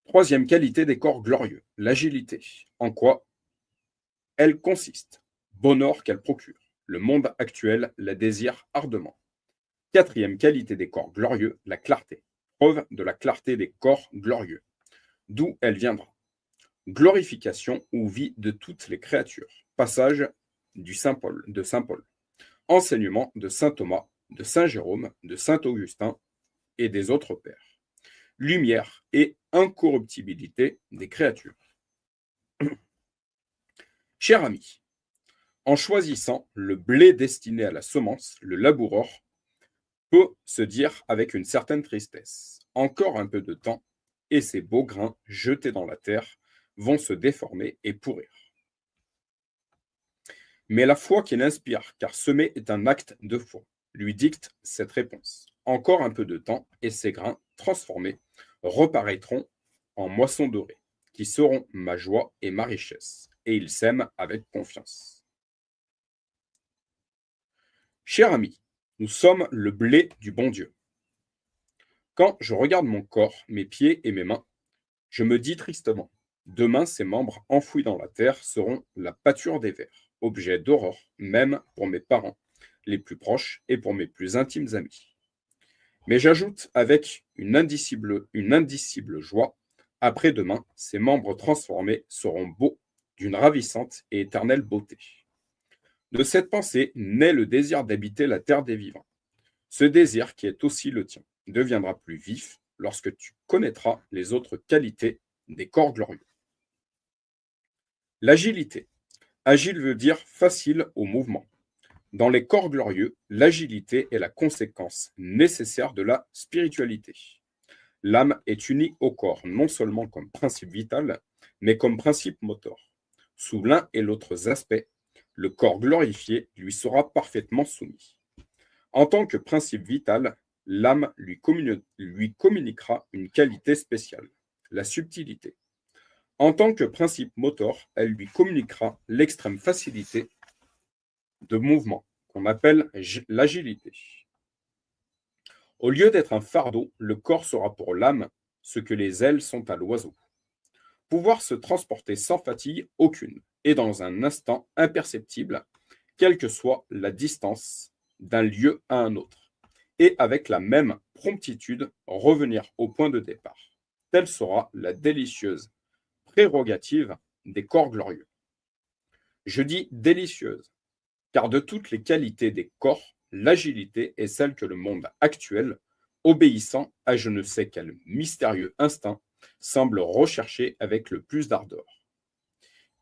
Troisième qualité des corps glorieux, l'agilité. En quoi elle consiste? Bonheur qu'elle procure. Le monde actuel la désire ardemment. Quatrième qualité des corps glorieux, la clarté. Preuve de la clarté des corps glorieux. D'où elle viendra? Glorification ou vie de toutes les créatures. Passage de Saint Paul. Enseignement de Saint Thomas, de Saint Jérôme, de Saint Augustin et des autres pères. Lumière et incorruptibilité des créatures. Cher ami, en choisissant le blé destiné à la semence, le laboureur peut se dire avec une certaine tristesse: encore un peu de temps, et ces beaux grains jetés dans la terre vont se déformer et pourrir. Mais la foi qu'il inspire, car semer est un acte de foi, lui dicte cette réponse. Encore un peu de temps, et ces grains transformés reparaîtront en moissons dorées, qui seront ma joie et ma richesse, et ils sèment avec confiance. Cher ami, nous sommes le blé du bon Dieu. Quand je regarde mon corps, mes pieds et mes mains, je me dis tristement: demain, ces membres enfouis dans la terre seront la pâture des vers, objet d'aurore, même pour mes parents les plus proches et pour mes plus intimes amis. Mais j'ajoute avec une indicible joie: après-demain, ces membres transformés seront beaux, d'une ravissante et éternelle beauté. De cette pensée naît le désir d'habiter la terre des vivants. Ce désir, qui est aussi le tien, deviendra plus vif lorsque tu connaîtras les autres qualités des corps glorieux. L'agilité. Agile veut dire facile au mouvement. Dans les corps glorieux, l'agilité est la conséquence nécessaire de la spiritualité. L'âme est unie au corps, non seulement comme principe vital, mais comme principe moteur. Sous l'un et l'autre aspect, le corps glorifié lui sera parfaitement soumis. En tant que principe vital, l'âme lui communiquera une qualité spéciale, la subtilité. En tant que principe moteur, elle lui communiquera l'extrême facilité de mouvement, qu'on appelle l'agilité. Au lieu d'être un fardeau, le corps sera pour l'âme ce que les ailes sont à l'oiseau. pouvoir se transporter sans fatigue aucune et dans un instant imperceptible, quelle que soit la distance d'un lieu à un autre, et avec la même promptitude revenir au point de départ. Telle sera la délicieuse prérogative des corps glorieux. Je dis délicieuse, car de toutes les qualités des corps, l'agilité est celle que le monde actuel, obéissant à je ne sais quel mystérieux instinct, semble rechercher avec le plus d'ardeur.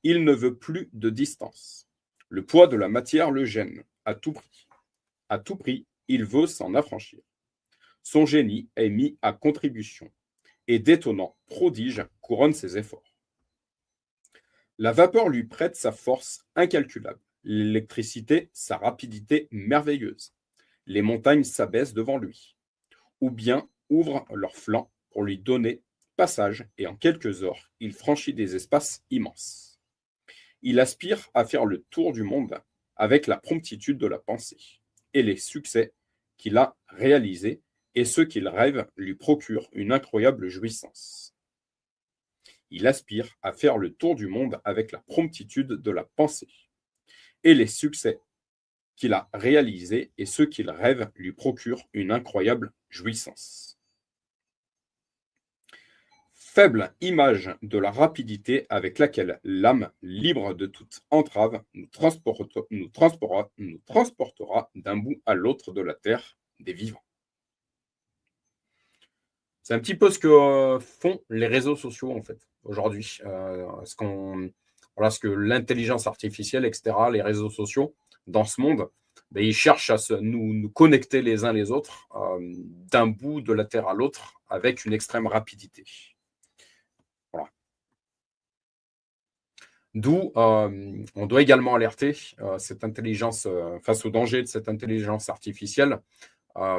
Il ne veut plus de distance. Le poids de la matière le gêne, à tout prix. À tout prix, il veut s'en affranchir. Son génie est mis à contribution, et d'étonnants prodiges couronnent ses efforts. La vapeur lui prête sa force incalculable, l'électricité sa rapidité merveilleuse. Les montagnes s'abaissent devant lui, ou bien ouvrent leurs flancs pour lui donner passage, et en quelques heures, il franchit des espaces immenses. Il aspire à faire le tour du monde avec la promptitude de la pensée, et les succès qu'il a réalisés et ceux qu'il rêve lui procurent une incroyable jouissance. Il aspire à faire le tour du monde avec la promptitude de la pensée, et les succès qu'il a réalisés et ceux qu'il rêve lui procurent une incroyable jouissance. Faible image de la rapidité avec laquelle l'âme, libre de toute entrave, nous transportera d'un bout à l'autre de la terre des vivants. C'est un petit peu ce que font les réseaux sociaux, en fait, aujourd'hui. Ce que l'intelligence artificielle, etc., les réseaux sociaux, dans ce monde, ben, ils cherchent à nous connecter les uns les autres d'un bout de la Terre à l'autre avec une extrême rapidité. Voilà. D'où on doit également alerter cette intelligence face au danger de cette intelligence artificielle.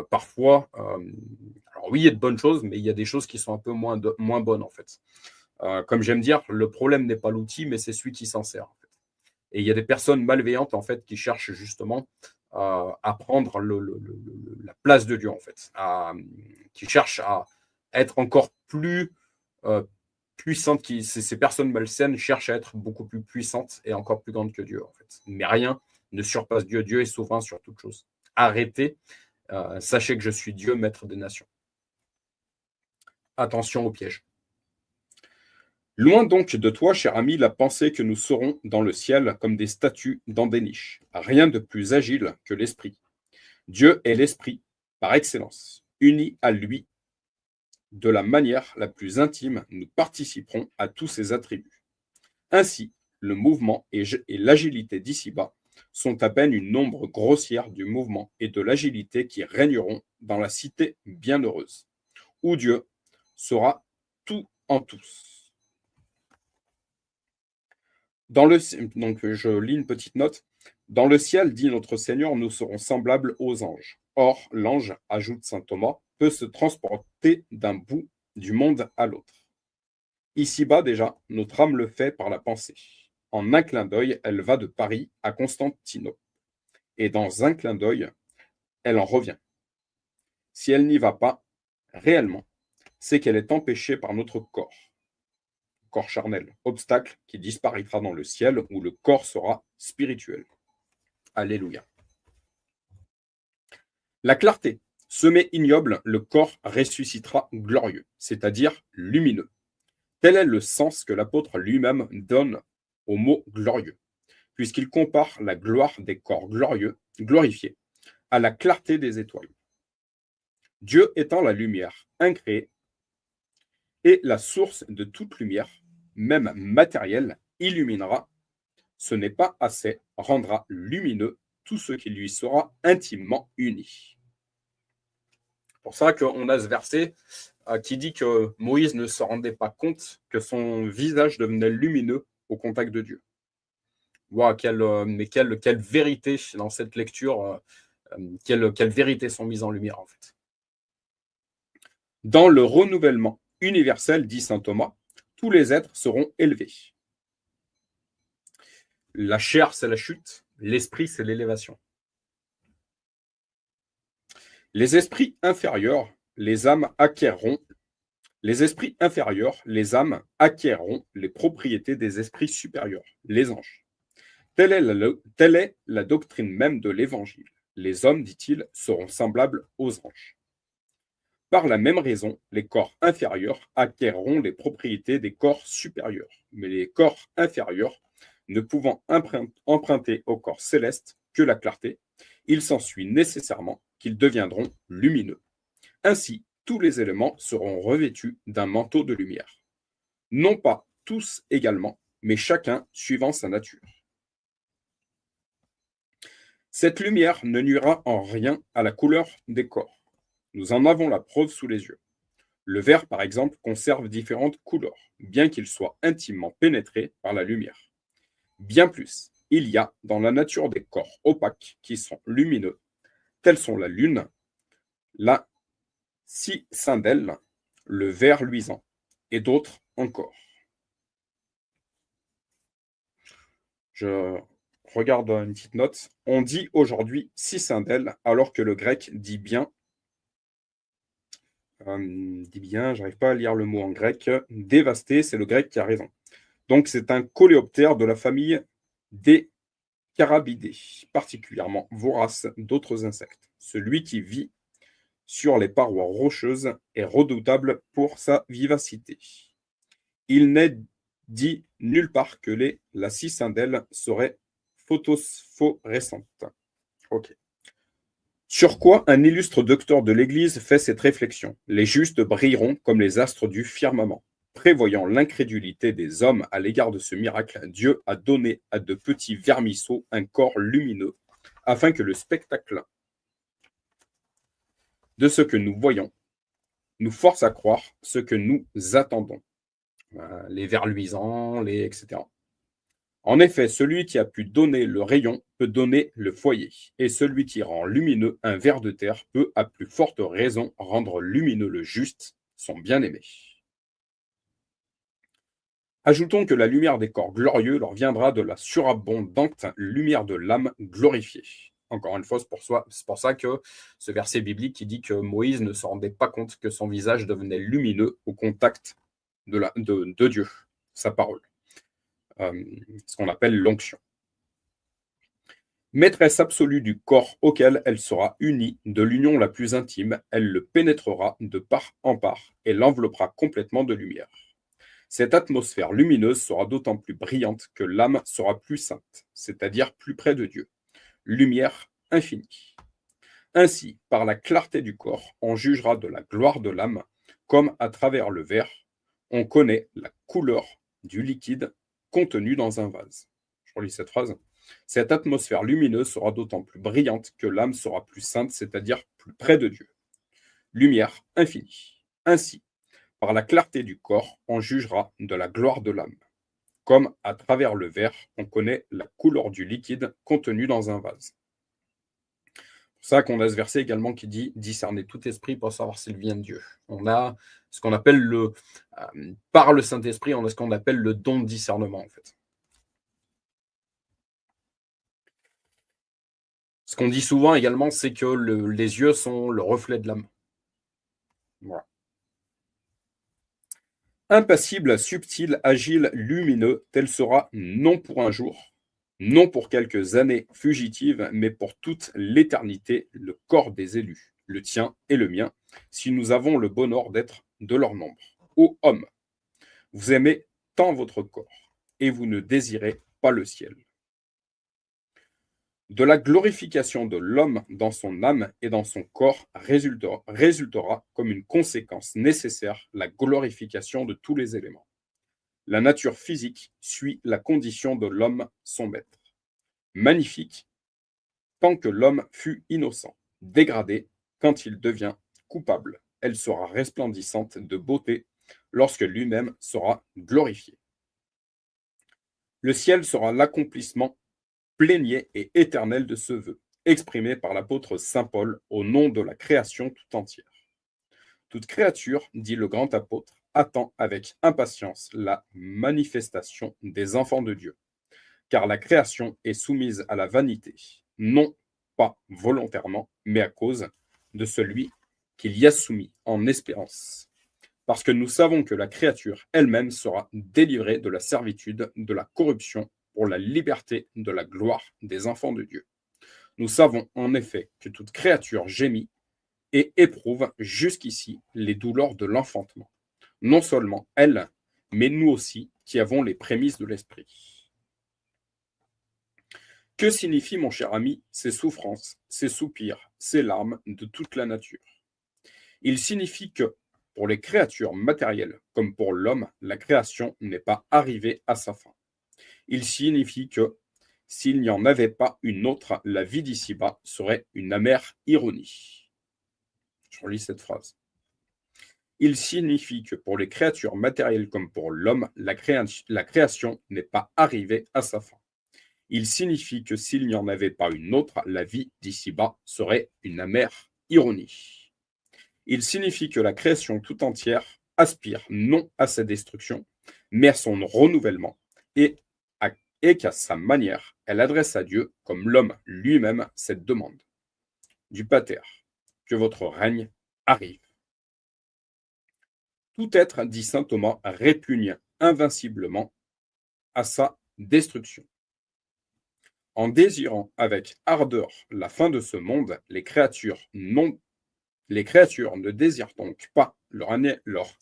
Parfois, alors oui, il y a de bonnes choses, mais il y a des choses qui sont un peu moins bonnes, en fait. Comme j'aime dire, le problème n'est pas l'outil, mais c'est celui qui s'en sert. En fait. Et il y a des personnes malveillantes, en fait, qui cherchent justement à prendre la place de Dieu, en fait, qui cherchent à être encore plus puissantes. Ces personnes malsaines cherchent à être beaucoup plus puissantes et encore plus grandes que Dieu, en fait. Mais rien ne surpasse Dieu. Dieu est souverain sur toute chose. Arrêtez. Sachez que je suis Dieu, maître des nations. Attention au piège. Loin donc de toi, cher ami, la pensée que nous serons dans le ciel comme des statues dans des niches. Rien de plus agile que l'esprit. Dieu est l'esprit par excellence. Unis à lui, de la manière la plus intime, nous participerons à tous ses attributs. Ainsi, le mouvement et l'agilité d'ici-bas sont à peine une ombre grossière du mouvement et de l'agilité qui régneront dans la cité bienheureuse, où Dieu sera tout en tous. Donc, je lis une petite note. Dans le ciel, dit notre Seigneur, nous serons semblables aux anges. Or, l'ange, ajoute saint Thomas, peut se transporter d'un bout du monde à l'autre. Ici-bas, déjà, notre âme le fait par la pensée. En un clin d'œil, elle va de Paris à Constantinople. Et dans un clin d'œil, elle en revient. Si elle n'y va pas, réellement, c'est qu'elle est empêchée par notre corps charnel, obstacle qui disparaîtra dans le ciel où le corps sera spirituel. Alléluia. La clarté. Semé ignoble, le corps ressuscitera glorieux, c'est-à-dire lumineux. Tel est le sens que l'apôtre lui-même donne au mot glorieux, puisqu'il compare la gloire des corps glorieux, glorifiés, à la clarté des étoiles. Dieu étant la lumière incréée et la source de toute lumière, même matérielle, illuminera, ce n'est pas assez, rendra lumineux tout ce qui lui sera intimement uni. C'est pour ça qu'on a ce verset qui dit que Moïse ne se rendait pas compte que son visage devenait lumineux au contact de Dieu. Wow, quelle vérité dans cette lecture, quelles vérités sont mises en lumière en fait. Dans le renouvellement universel, dit saint Thomas, tous les êtres seront élevés. La chair, c'est la chute, l'esprit, c'est l'élévation. Les esprits inférieurs, les âmes acquerront Les esprits inférieurs, les âmes, acquerront les propriétés des esprits supérieurs, les anges. Telle est la doctrine même de l'Évangile. Les hommes, dit-il, seront semblables aux anges. Par la même raison, les corps inférieurs acquerront les propriétés des corps supérieurs, mais les corps inférieurs ne pouvant emprunter au corps céleste que la clarté, il s'ensuit nécessairement qu'ils deviendront lumineux. Ainsi, tous les éléments seront revêtus d'un manteau de lumière. Non pas tous également, mais chacun suivant sa nature. Cette lumière ne nuira en rien à la couleur des corps. Nous en avons la preuve sous les yeux. Le verre, par exemple, conserve différentes couleurs, bien qu'il soit intimement pénétré par la lumière. Bien plus, il y a dans la nature des corps opaques qui sont lumineux, tels sont la lune, la cicindèle, le verre luisant, et d'autres encore. Je regarde une petite note. On dit aujourd'hui cicindèle, alors que le grec dit bien, j'arrive pas à lire le mot en grec, dévasté, c'est le grec qui a raison. Donc c'est un coléoptère de la famille des carabidés, particulièrement vorace d'autres insectes. Celui qui vit sur les parois rocheuses est redoutable pour sa vivacité. Il n'est dit nulle part que la cicindèle serait phosphorescente. Ok. Sur quoi un illustre docteur de l'Église fait cette réflexion? Les justes brilleront comme les astres du firmament. Prévoyant l'incrédulité des hommes à l'égard de ce miracle, Dieu a donné à de petits vermisseaux un corps lumineux, afin que le spectacle de ce que nous voyons nous force à croire ce que nous attendons. Les vers luisants, etc. En effet, celui qui a pu donner le rayon peut donner le foyer, et celui qui rend lumineux un ver de terre peut, à plus forte raison, rendre lumineux le juste, son bien-aimé. Ajoutons que la lumière des corps glorieux leur viendra de la surabondante lumière de l'âme glorifiée. Encore une fois, c'est pour ça que ce verset biblique qui dit que Moïse ne se rendait pas compte que son visage devenait lumineux au contact de Dieu, sa parole. Ce qu'on appelle l'onction. Maîtresse absolue du corps auquel elle sera unie, de l'union la plus intime, elle le pénétrera de part en part et l'enveloppera complètement de lumière. Cette atmosphère lumineuse sera d'autant plus brillante que l'âme sera plus sainte, c'est-à-dire plus près de Dieu. Lumière infinie. Ainsi, par la clarté du corps, on jugera de la gloire de l'âme, comme à travers le verre, on connaît la couleur du liquide contenu dans un vase. Je relis cette phrase. Cette atmosphère lumineuse sera d'autant plus brillante que l'âme sera plus sainte, c'est-à-dire plus près de Dieu. Lumière infinie. Ainsi, par la clarté du corps, on jugera de la gloire de l'âme. Comme à travers le verre, on connaît la couleur du liquide contenu dans un vase. C'est pour ça qu'on a ce verset également qui dit discerner tout esprit pour savoir s'il vient de Dieu. On a ce qu'on appelle par le Saint-Esprit, on a ce qu'on appelle le don de discernement en fait. Ce qu'on dit souvent également, c'est que les yeux sont le reflet de l'âme. Voilà. Impassible, subtil, agile, lumineux, tel sera non pour un jour, non pour quelques années fugitives, mais pour toute l'éternité, le corps des élus, le tien et le mien, si nous avons le bonheur d'être de leur nombre. Ô homme, vous aimez tant votre corps, et vous ne désirez pas le ciel. De la glorification de l'homme dans son âme et dans son corps résultera comme une conséquence nécessaire la glorification de tous les éléments. La nature physique suit la condition de l'homme son maître. Magnifique tant que l'homme fut innocent, dégradé quand il devient coupable. Elle sera resplendissante de beauté lorsque lui-même sera glorifié. Le ciel sera l'accomplissement plénier et éternel de ce vœu, exprimé par l'apôtre saint Paul au nom de la création tout entière. Toute créature, dit le grand apôtre, attend avec impatience la manifestation des enfants de Dieu, car la création est soumise à la vanité, non pas volontairement, mais à cause de celui qu'il y a soumis en espérance. parce que nous savons que la créature elle-même sera délivrée de la servitude, de la corruption, pour la liberté de la gloire des enfants de Dieu. Nous savons en effet que toute créature gémit et éprouve jusqu'ici les douleurs de l'enfantement. Non seulement elle, mais nous aussi qui avons les prémices de l'esprit. Que signifient, mon cher ami, ces souffrances, ces soupirs, ces larmes de toute la nature? Il signifie que, pour les créatures matérielles comme pour l'homme, la création n'est pas arrivée à sa fin. Il signifie que, s'il n'y en avait pas une autre, la vie d'ici-bas serait une amère ironie. Je relis cette phrase. Il signifie que pour les créatures matérielles comme pour l'homme, la création n'est pas arrivée à sa fin. Il signifie que s'il n'y en avait pas une autre, la vie d'ici-bas serait une amère ironie. Il signifie que la création tout entière aspire non à sa destruction, mais à son renouvellement, et qu'à sa manière, elle adresse à Dieu, comme l'homme lui-même, cette demande. Du Pater, que votre règne arrive. Tout être, dit saint Thomas, répugne invinciblement à sa destruction. En désirant avec ardeur la fin de ce monde, les créatures ne désirent donc pas leur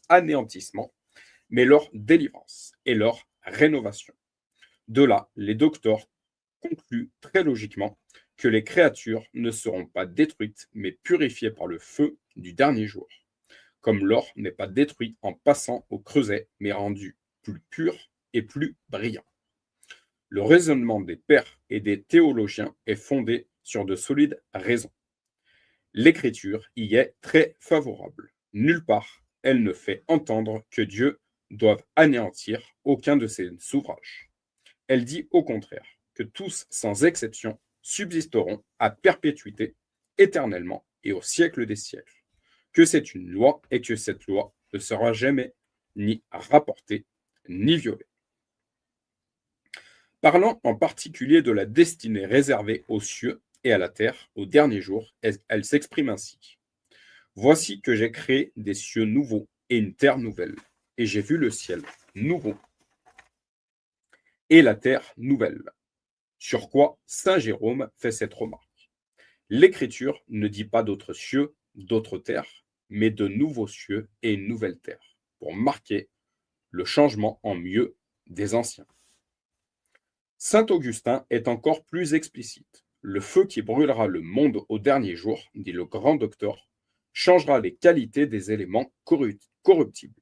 anéantissement, mais leur délivrance et leur rénovation. De là, les docteurs concluent très logiquement que les créatures ne seront pas détruites, mais purifiées par le feu du dernier jour, comme l'or n'est pas détruit en passant au creuset, mais rendu plus pur et plus brillant. Le raisonnement des pères et des théologiens est fondé sur de solides raisons. L'Écriture y est très favorable. Nulle part, elle ne fait entendre que Dieu doive anéantir aucun de ses ouvrages. Elle dit au contraire que tous, sans exception, subsisteront à perpétuité, éternellement et au siècle des siècles. Que c'est une loi et que cette loi ne sera jamais ni rapportée ni violée. Parlant en particulier de la destinée réservée aux cieux et à la terre au dernier jour, elle s'exprime ainsi. Voici que j'ai créé des cieux nouveaux et une terre nouvelle, et j'ai vu le ciel nouveau et la terre nouvelle. Sur quoi saint Jérôme fait cette remarque. L'Écriture ne dit pas d'autres cieux, d'autres terres, mais de nouveaux cieux et une nouvelle terre, pour marquer le changement en mieux des anciens. Saint Augustin est encore plus explicite. Le feu qui brûlera le monde au dernier jour, dit le grand docteur, changera les qualités des éléments corruptibles.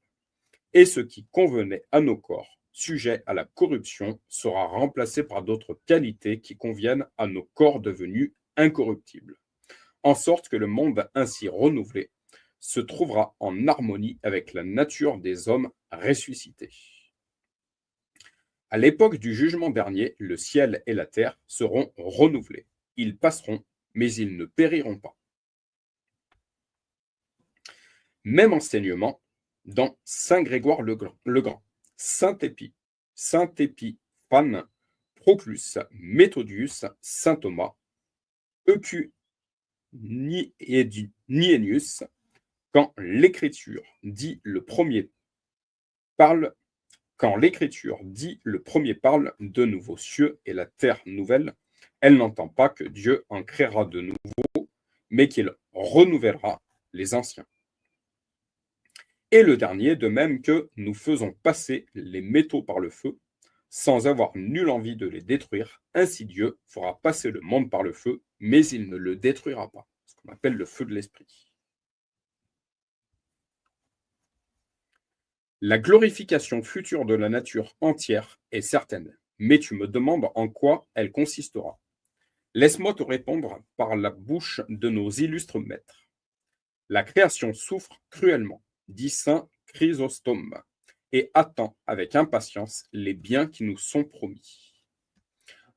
Et ce qui convenait à nos corps, sujet à la corruption, sera remplacé par d'autres qualités qui conviennent à nos corps devenus incorruptibles. En sorte que le monde ainsi renouvelé se trouvera en harmonie avec la nature des hommes ressuscités. À l'époque du jugement dernier, le ciel et la terre seront renouvelés. Ils passeront, mais ils ne périront pas. Même enseignement dans saint Grégoire le Grand, saint Épiphane, Proclus, Méthodius, saint Thomas, Ecuménius, quand l'Écriture dit le premier parle de nouveaux cieux et la terre nouvelle, elle n'entend pas que Dieu en créera de nouveaux, mais qu'il renouvellera les anciens. Et le dernier, de même que nous faisons passer les métaux par le feu, sans avoir nulle envie de les détruire, ainsi Dieu fera passer le monde par le feu, mais il ne le détruira pas, ce qu'on appelle le feu de l'esprit. La glorification future de la nature entière est certaine, mais tu me demandes en quoi elle consistera. Laisse-moi te répondre par la bouche de nos illustres maîtres. La création souffre cruellement, dit saint Chrysostome, et attend avec impatience les biens qui nous sont promis.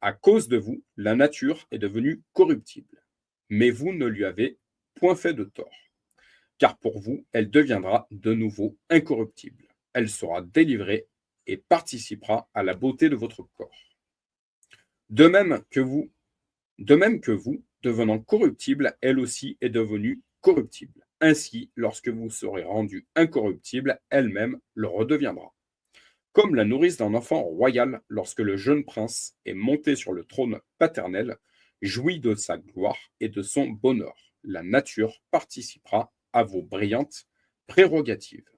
À cause de vous, la nature est devenue corruptible, mais vous ne lui avez point fait de tort, car pour vous, elle deviendra de nouveau incorruptible. Elle sera délivrée et participera à la beauté de votre corps. De même que vous, devenant corruptible, elle aussi est devenue corruptible. Ainsi, lorsque vous serez rendu incorruptible, elle-même le redeviendra. Comme la nourrice d'un enfant royal, lorsque le jeune prince est monté sur le trône paternel, jouit de sa gloire et de son bonheur. La nature participera à vos brillantes prérogatives.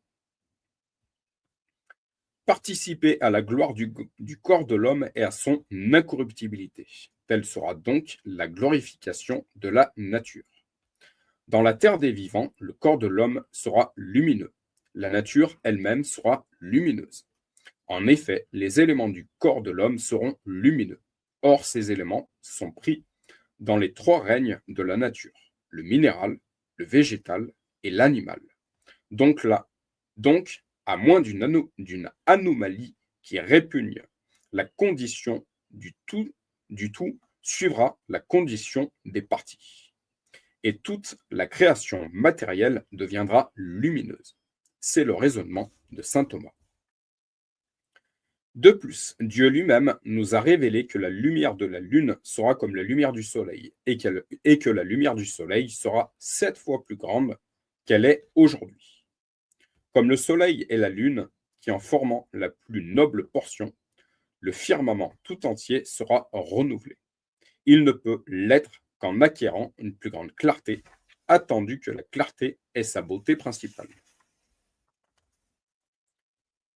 Participer à la gloire du corps de l'homme et à son incorruptibilité. Telle sera donc la glorification de la nature. Dans la terre des vivants, le corps de l'homme sera lumineux. La nature elle-même sera lumineuse. En effet, les éléments du corps de l'homme seront lumineux. Or, ces éléments sont pris dans les trois règnes de la nature, le minéral, le végétal et l'animal. Donc, à moins d'une anomalie qui répugne la condition du tout suivra la condition des parties. Et toute la création matérielle deviendra lumineuse. C'est le raisonnement de saint Thomas. De plus, Dieu lui-même nous a révélé que la lumière de la lune sera comme la lumière du soleil, et que la lumière du soleil sera 7 fois plus grande qu'elle est aujourd'hui. Comme le soleil et la lune, qui en formant la plus noble portion, le firmament tout entier sera renouvelé. Il ne peut l'être qu'en acquérant une plus grande clarté, attendu que la clarté est sa beauté principale.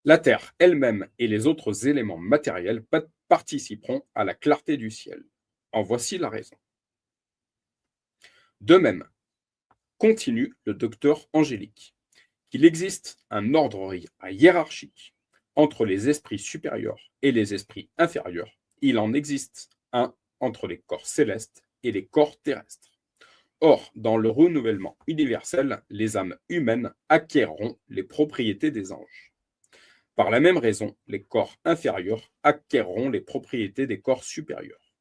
La Terre elle-même et les autres éléments matériels participeront à la clarté du ciel. En voici la raison. De même, continue le docteur Angélique, qu'il existe un ordre hiérarchique entre les esprits supérieurs et les esprits inférieurs. Il en existe un entre les corps célestes et les corps terrestres. Or, dans le renouvellement universel, les âmes humaines acquerront les propriétés des anges. Par la même raison, les corps inférieurs acquerront les propriétés des corps supérieurs.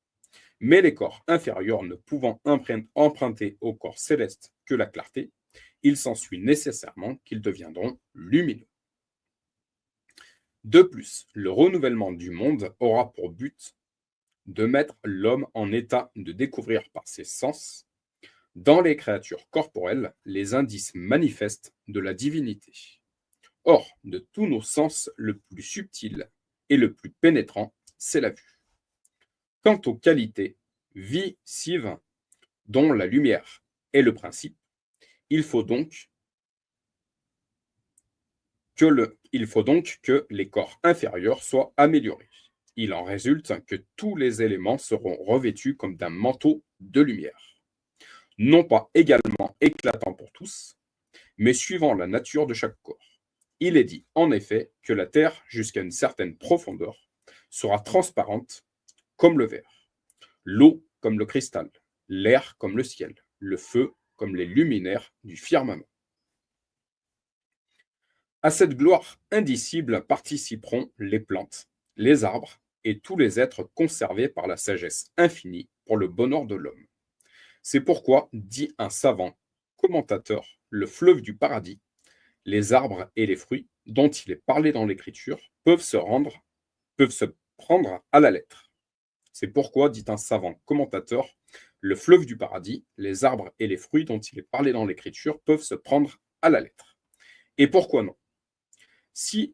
Mais les corps inférieurs ne pouvant emprunter au corps céleste que la clarté, il s'ensuit nécessairement qu'ils deviendront lumineux. De plus, le renouvellement du monde aura pour but de mettre l'homme en état de découvrir par ses sens, dans les créatures corporelles, les indices manifestes de la divinité. Or, de tous nos sens, le plus subtil et le plus pénétrant, c'est la vue. Quant aux qualités visives dont la lumière est le principe, il faut donc que les corps inférieurs soient améliorés. Il en résulte que tous les éléments seront revêtus comme d'un manteau de lumière, non pas également éclatant pour tous, mais suivant la nature de chaque corps. Il est dit, en effet, que la Terre, jusqu'à une certaine profondeur, sera transparente comme le verre, l'eau comme le cristal, l'air comme le ciel, le feu comme les luminaires du firmament. À cette gloire indicible participeront les plantes, les arbres et tous les êtres conservés par la sagesse infinie pour le bonheur de l'homme. C'est pourquoi, dit un savant commentateur, le fleuve du paradis, les arbres et les fruits dont il est parlé dans l'Écriture peuvent se prendre à la lettre. C'est pourquoi, dit un savant commentateur, le fleuve du paradis, les arbres et les fruits dont il est parlé dans l'Écriture peuvent se prendre à la lettre. Et pourquoi non? Si,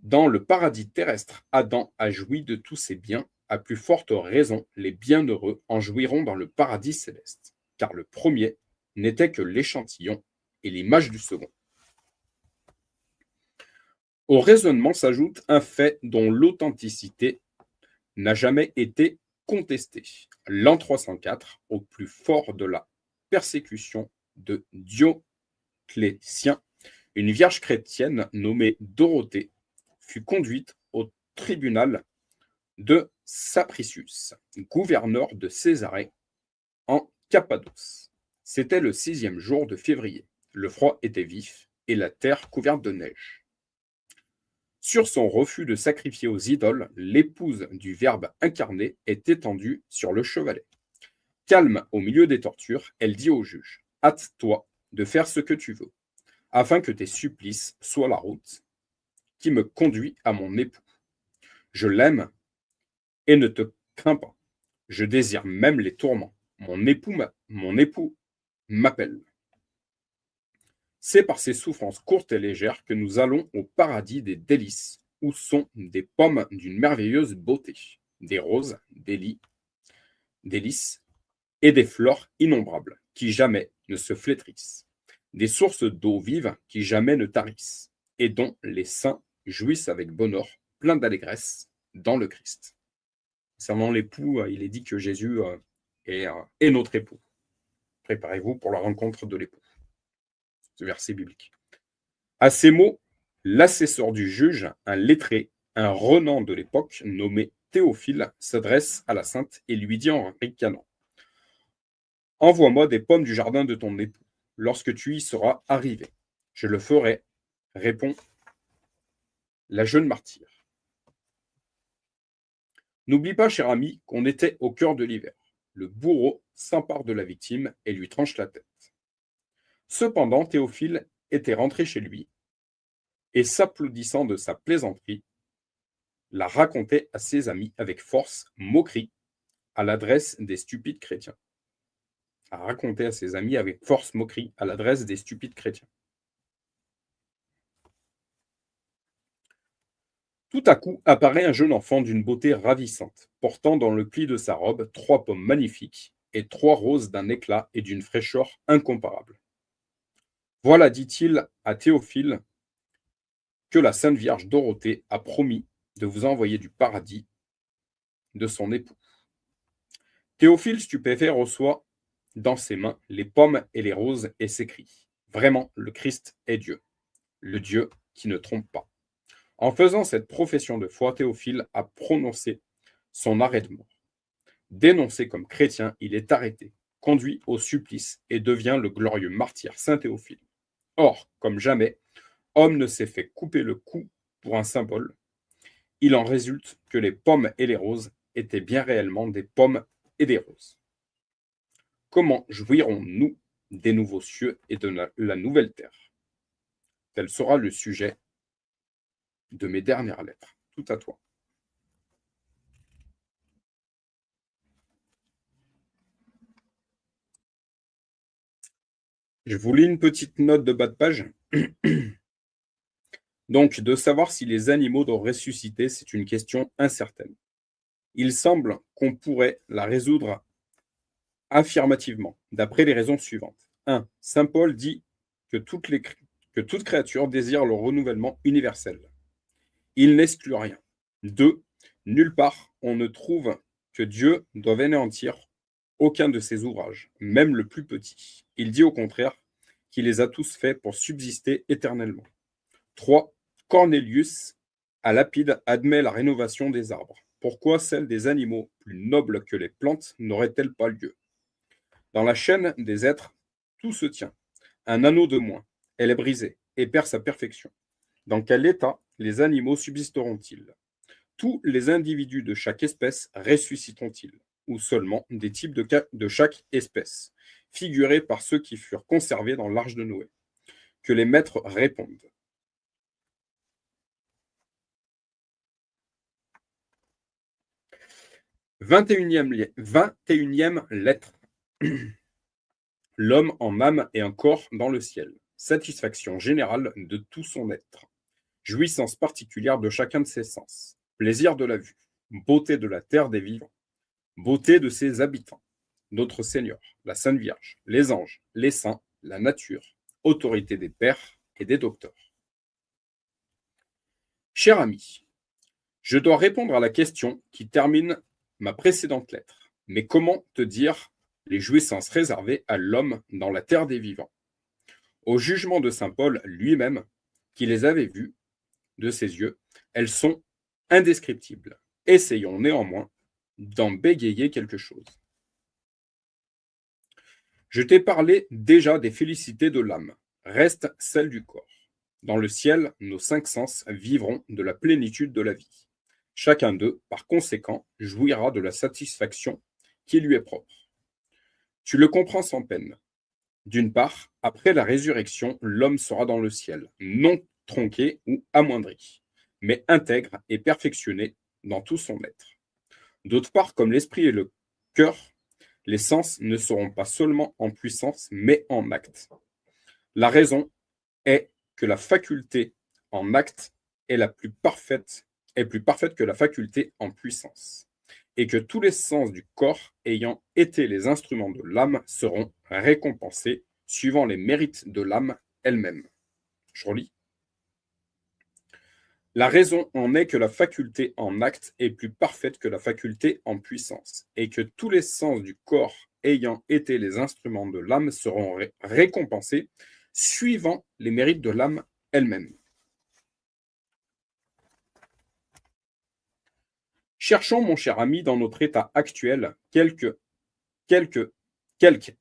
dans le paradis terrestre, Adam a joui de tous ses biens, à plus forte raison, les bienheureux en jouiront dans le paradis céleste, car le premier n'était que l'échantillon et l'image du second. Au raisonnement s'ajoute un fait dont l'authenticité n'a jamais été contestée. L'an 304, au plus fort de la persécution de Dioclétien, une vierge chrétienne nommée Dorothée fut conduite au tribunal de Sapricius, gouverneur de Césarée, en Cappadoce. C'était le 6e jour de février. Le froid était vif et la terre couverte de neige. Sur son refus de sacrifier aux idoles, l'épouse du Verbe incarné est étendue sur le chevalet. Calme au milieu des tortures, elle dit au juge : « Hâte-toi de faire ce que tu veux, afin que tes supplices soient la route qui me conduit à mon époux. Je l'aime et ne te crains pas. Je désire même les tourments. Mon époux m'appelle. » C'est par ces souffrances courtes et légères que nous allons au paradis des délices, où sont des pommes d'une merveilleuse beauté, des roses, des lys, des lys et des fleurs innombrables, qui jamais ne se flétrissent, des sources d'eau vive qui jamais ne tarissent, et dont les saints jouissent avec bonheur, plein d'allégresse, dans le Christ. Concernant l'époux, il est dit que Jésus est notre époux. Préparez-vous pour la rencontre de l'époux. Ce verset biblique. À ces mots, l'assesseur du juge, un lettré, un renan de l'époque, nommé Théophile, s'adresse à la sainte et lui dit en ricanant: Envoie-moi des pommes du jardin de ton époux, lorsque tu y seras arrivé. Je le ferai, répond la jeune martyre. N'oublie pas, cher ami, qu'on était au cœur de l'hiver. Le bourreau s'empare de la victime et lui tranche la tête. Cependant, Théophile était rentré chez lui et, s'applaudissant de sa plaisanterie, la racontait à ses amis avec force, moquerie, à l'adresse des stupides chrétiens. À raconter à ses amis avec force, moquerie, à l'adresse des stupides chrétiens. Tout à coup apparaît un jeune enfant d'une beauté ravissante, portant dans le pli de sa robe 3 pommes magnifiques et 3 roses d'un éclat et d'une fraîcheur incomparable. Voilà, dit-il à Théophile, que la Sainte Vierge Dorothée a promis de vous envoyer du paradis de son époux. Théophile, stupéfait, reçoit dans ses mains les pommes et les roses et s'écrie: Vraiment, le Christ est Dieu, le Dieu qui ne trompe pas. En faisant cette profession de foi, Théophile a prononcé son arrêt de mort. Dénoncé comme chrétien, il est arrêté, conduit au supplice et devient le glorieux martyr Saint Théophile. Or, comme jamais, homme ne s'est fait couper le cou pour un symbole. Il en résulte que les pommes et les roses étaient bien réellement des pommes et des roses. Comment jouirons-nous des nouveaux cieux et de la nouvelle terre? Tel sera le sujet de mes dernières lettres. Tout à toi. Je vous lis une petite note de bas de page. Donc, de savoir si les animaux doivent ressusciter, c'est une question incertaine. Il semble qu'on pourrait la résoudre affirmativement, d'après les raisons suivantes. 1. Saint Paul dit que toute créature désire le renouvellement universel. Il n'exclut rien. 2. Nulle part on ne trouve que Dieu doive anéantir aucun de ses ouvrages, même le plus petit. Il dit au contraire qu'il les a tous faits pour subsister éternellement. 3. Cornélius, à Lapide, admet la rénovation des arbres. Pourquoi celle des animaux, plus nobles que les plantes, n'aurait-elle pas lieu? Dans la chaîne des êtres, tout se tient. Un anneau de moins, elle est brisée et perd sa perfection. Dans quel état les animaux subsisteront-ils? Tous les individus de chaque espèce ressusciteront-ils? Ou seulement des types de chaque espèce, figurés par ceux qui furent conservés dans l'arche de Noé? Que les maîtres répondent. 21e lettre. L'homme en âme et en corps dans le ciel. Satisfaction générale de tout son être. Jouissance particulière de chacun de ses sens. Plaisir de la vue. Beauté de la terre des vivants. Beauté de ses habitants. Notre Seigneur, la Sainte Vierge, les anges, les saints, la nature. Autorité des pères et des docteurs. Cher ami, je dois répondre à la question qui termine ma précédente lettre. Mais comment te dire les jouissances réservées à l'homme dans la terre des vivants? Au jugement de saint Paul lui-même, qui les avait vues de ses yeux, elles sont indescriptibles. Essayons néanmoins d'en bégayer quelque chose. Je t'ai parlé déjà des félicités de l'âme. Reste celle du corps. Dans le ciel, nos 5 sens vivront de la plénitude de la vie. Chacun d'eux, par conséquent, jouira de la satisfaction qui lui est propre. Tu le comprends sans peine. D'une part, après la résurrection, l'homme sera dans le ciel, non tronqué ou amoindri, mais intègre et perfectionné dans tout son être. D'autre part, comme l'esprit et le cœur, les sens ne seront pas seulement en puissance, mais en acte. La raison est que la faculté en acte est plus parfaite que la faculté en puissance, et que tous les sens du corps ayant été les instruments de l'âme seront récompensés suivant les mérites de l'âme elle-même. Je relis. La raison en est que la faculté en acte est plus parfaite que la faculté en puissance, et que tous les sens du corps ayant été les instruments de l'âme seront récompensés suivant les mérites de l'âme elle-même. Cherchons, mon cher ami, dans notre état actuel, quelque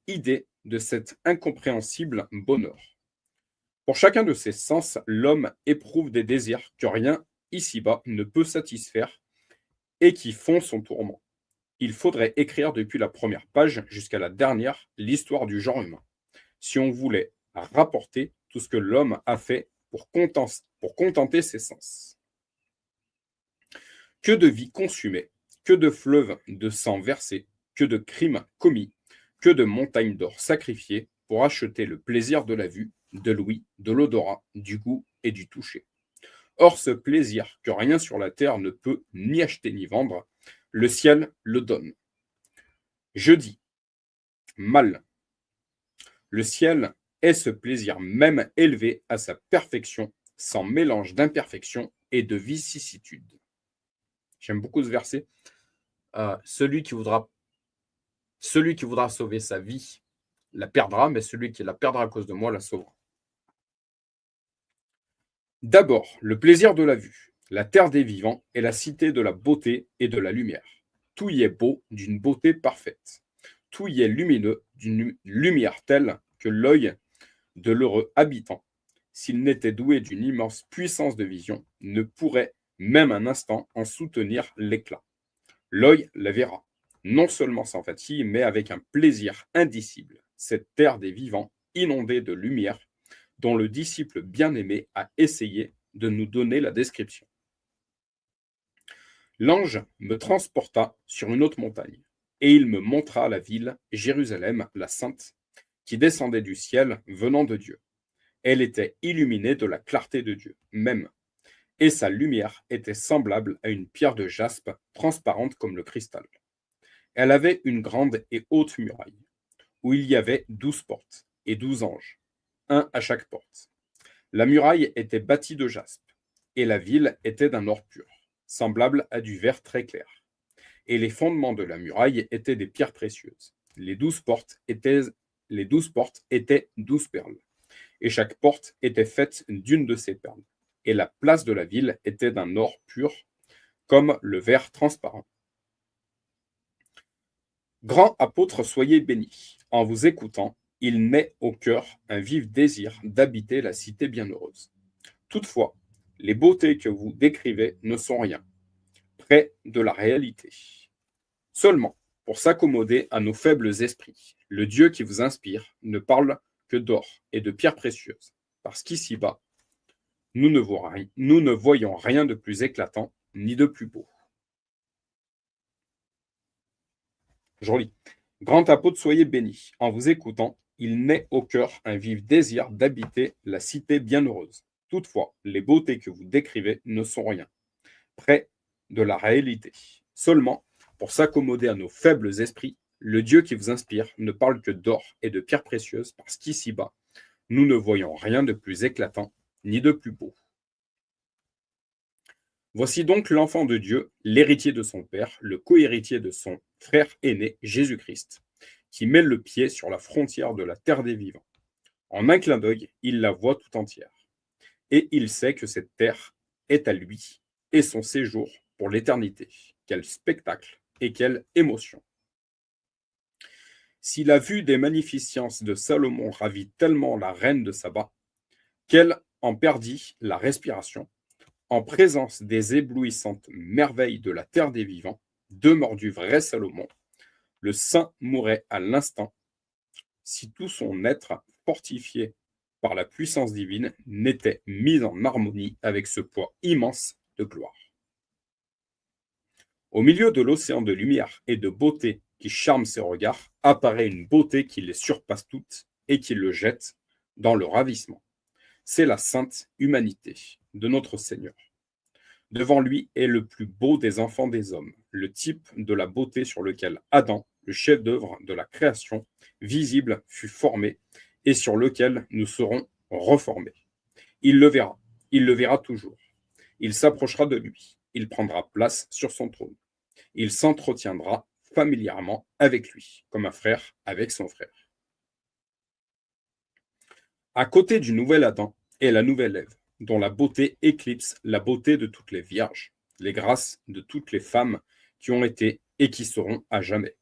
idée de cet incompréhensible bonheur. Pour chacun de ces sens, l'homme éprouve des désirs que rien ici-bas ne peut satisfaire et qui font son tourment. Il faudrait écrire depuis la première page jusqu'à la dernière l'histoire du genre humain, si on voulait rapporter tout ce que l'homme a fait pour contenter ses sens. Que de vies consumées, que de fleuves de sang versés, que de crimes commis, que de montagnes d'or sacrifiées pour acheter le plaisir de la vue, de l'ouïe, de l'odorat, du goût et du toucher. Or, ce plaisir que rien sur la terre ne peut ni acheter ni vendre, le ciel le donne. Je dis, mal. Le ciel est ce plaisir même élevé à sa perfection, sans mélange d'imperfection et de vicissitude. J'aime beaucoup ce verset. Celui qui voudra sauver sa vie la perdra, mais celui qui la perdra à cause de moi la sauvera. D'abord, le plaisir de la vue, la terre des vivants est la cité de la beauté et de la lumière. Tout y est beau d'une beauté parfaite. Tout y est lumineux d'une lumière telle que l'œil de l'heureux habitant, s'il n'était doué d'une immense puissance de vision, ne pourrait même un instant en soutenir l'éclat. L'œil la verra, non seulement sans fatigue, mais avec un plaisir indicible, cette terre des vivants inondée de lumière, dont le disciple bien-aimé a essayé de nous donner la description. L'ange me transporta sur une haute montagne, et il me montra la ville, Jérusalem, la sainte, qui descendait du ciel, venant de Dieu. Elle était illuminée de la clarté de Dieu même, et sa lumière était semblable à une pierre de jaspe, transparente comme le cristal. Elle avait une grande et haute muraille, où il y avait 12 portes et 12 anges, un à chaque porte. La muraille était bâtie de jaspe, et la ville était d'un or pur, semblable à du verre très clair. Et les fondements de la muraille étaient des pierres précieuses. Les 12 portes étaient 12 perles, et chaque porte était faite d'une de ces perles. Et la place de la ville était d'un or pur, comme le verre transparent. Grand apôtre, soyez bénis. En vous écoutant, il naît au cœur un vif désir d'habiter la cité bienheureuse. Toutefois, les beautés que vous décrivez ne sont rien, près de la réalité. Seulement, pour s'accommoder à nos faibles esprits, le Dieu qui vous inspire ne parle que d'or et de pierres précieuses, parce qu'ici-bas, nous ne voyons rien de plus éclatant ni de plus beau. Je relis. Grand apôtre, soyez bénis. En vous écoutant, il naît au cœur un vif désir d'habiter la cité bienheureuse. Toutefois, les beautés que vous décrivez ne sont rien, près de la réalité. Seulement, pour s'accommoder à nos faibles esprits, le Dieu qui vous inspire ne parle que d'or et de pierres précieuses, parce qu'ici-bas, nous ne voyons rien de plus éclatant ni de plus beau. Voici donc l'enfant de Dieu, l'héritier de son Père, le cohéritier de son frère aîné, Jésus-Christ, qui met le pied sur la frontière de la terre des vivants. En un clin d'œil, il la voit tout entière. Et il sait que cette terre est à lui et son séjour pour l'éternité. Quel spectacle et quelle émotion! Si la vue des magnificences de Salomon ravit tellement la reine de Saba, qu'elle en perdit la respiration, en présence des éblouissantes merveilles de la terre des vivants, demeure du vrai Salomon, le saint mourait à l'instant, si tout son être, fortifié par la puissance divine, n'était mis en harmonie avec ce poids immense de gloire. Au milieu de l'océan de lumière et de beauté qui charme ses regards, apparaît une beauté qui les surpasse toutes et qui le jette dans le ravissement. C'est la sainte humanité de notre Seigneur. Devant lui est le plus beau des enfants des hommes, le type de la beauté sur lequel Adam, le chef-d'œuvre de la création, visible, fut formé et sur lequel nous serons reformés. Il le verra toujours. Il s'approchera de lui, il prendra place sur son trône. Il s'entretiendra familièrement avec lui, comme un frère avec son frère. À côté du nouvel Adam est la nouvelle Ève, dont la beauté éclipse la beauté de toutes les vierges, les grâces de toutes les femmes qui ont été et qui seront à jamais.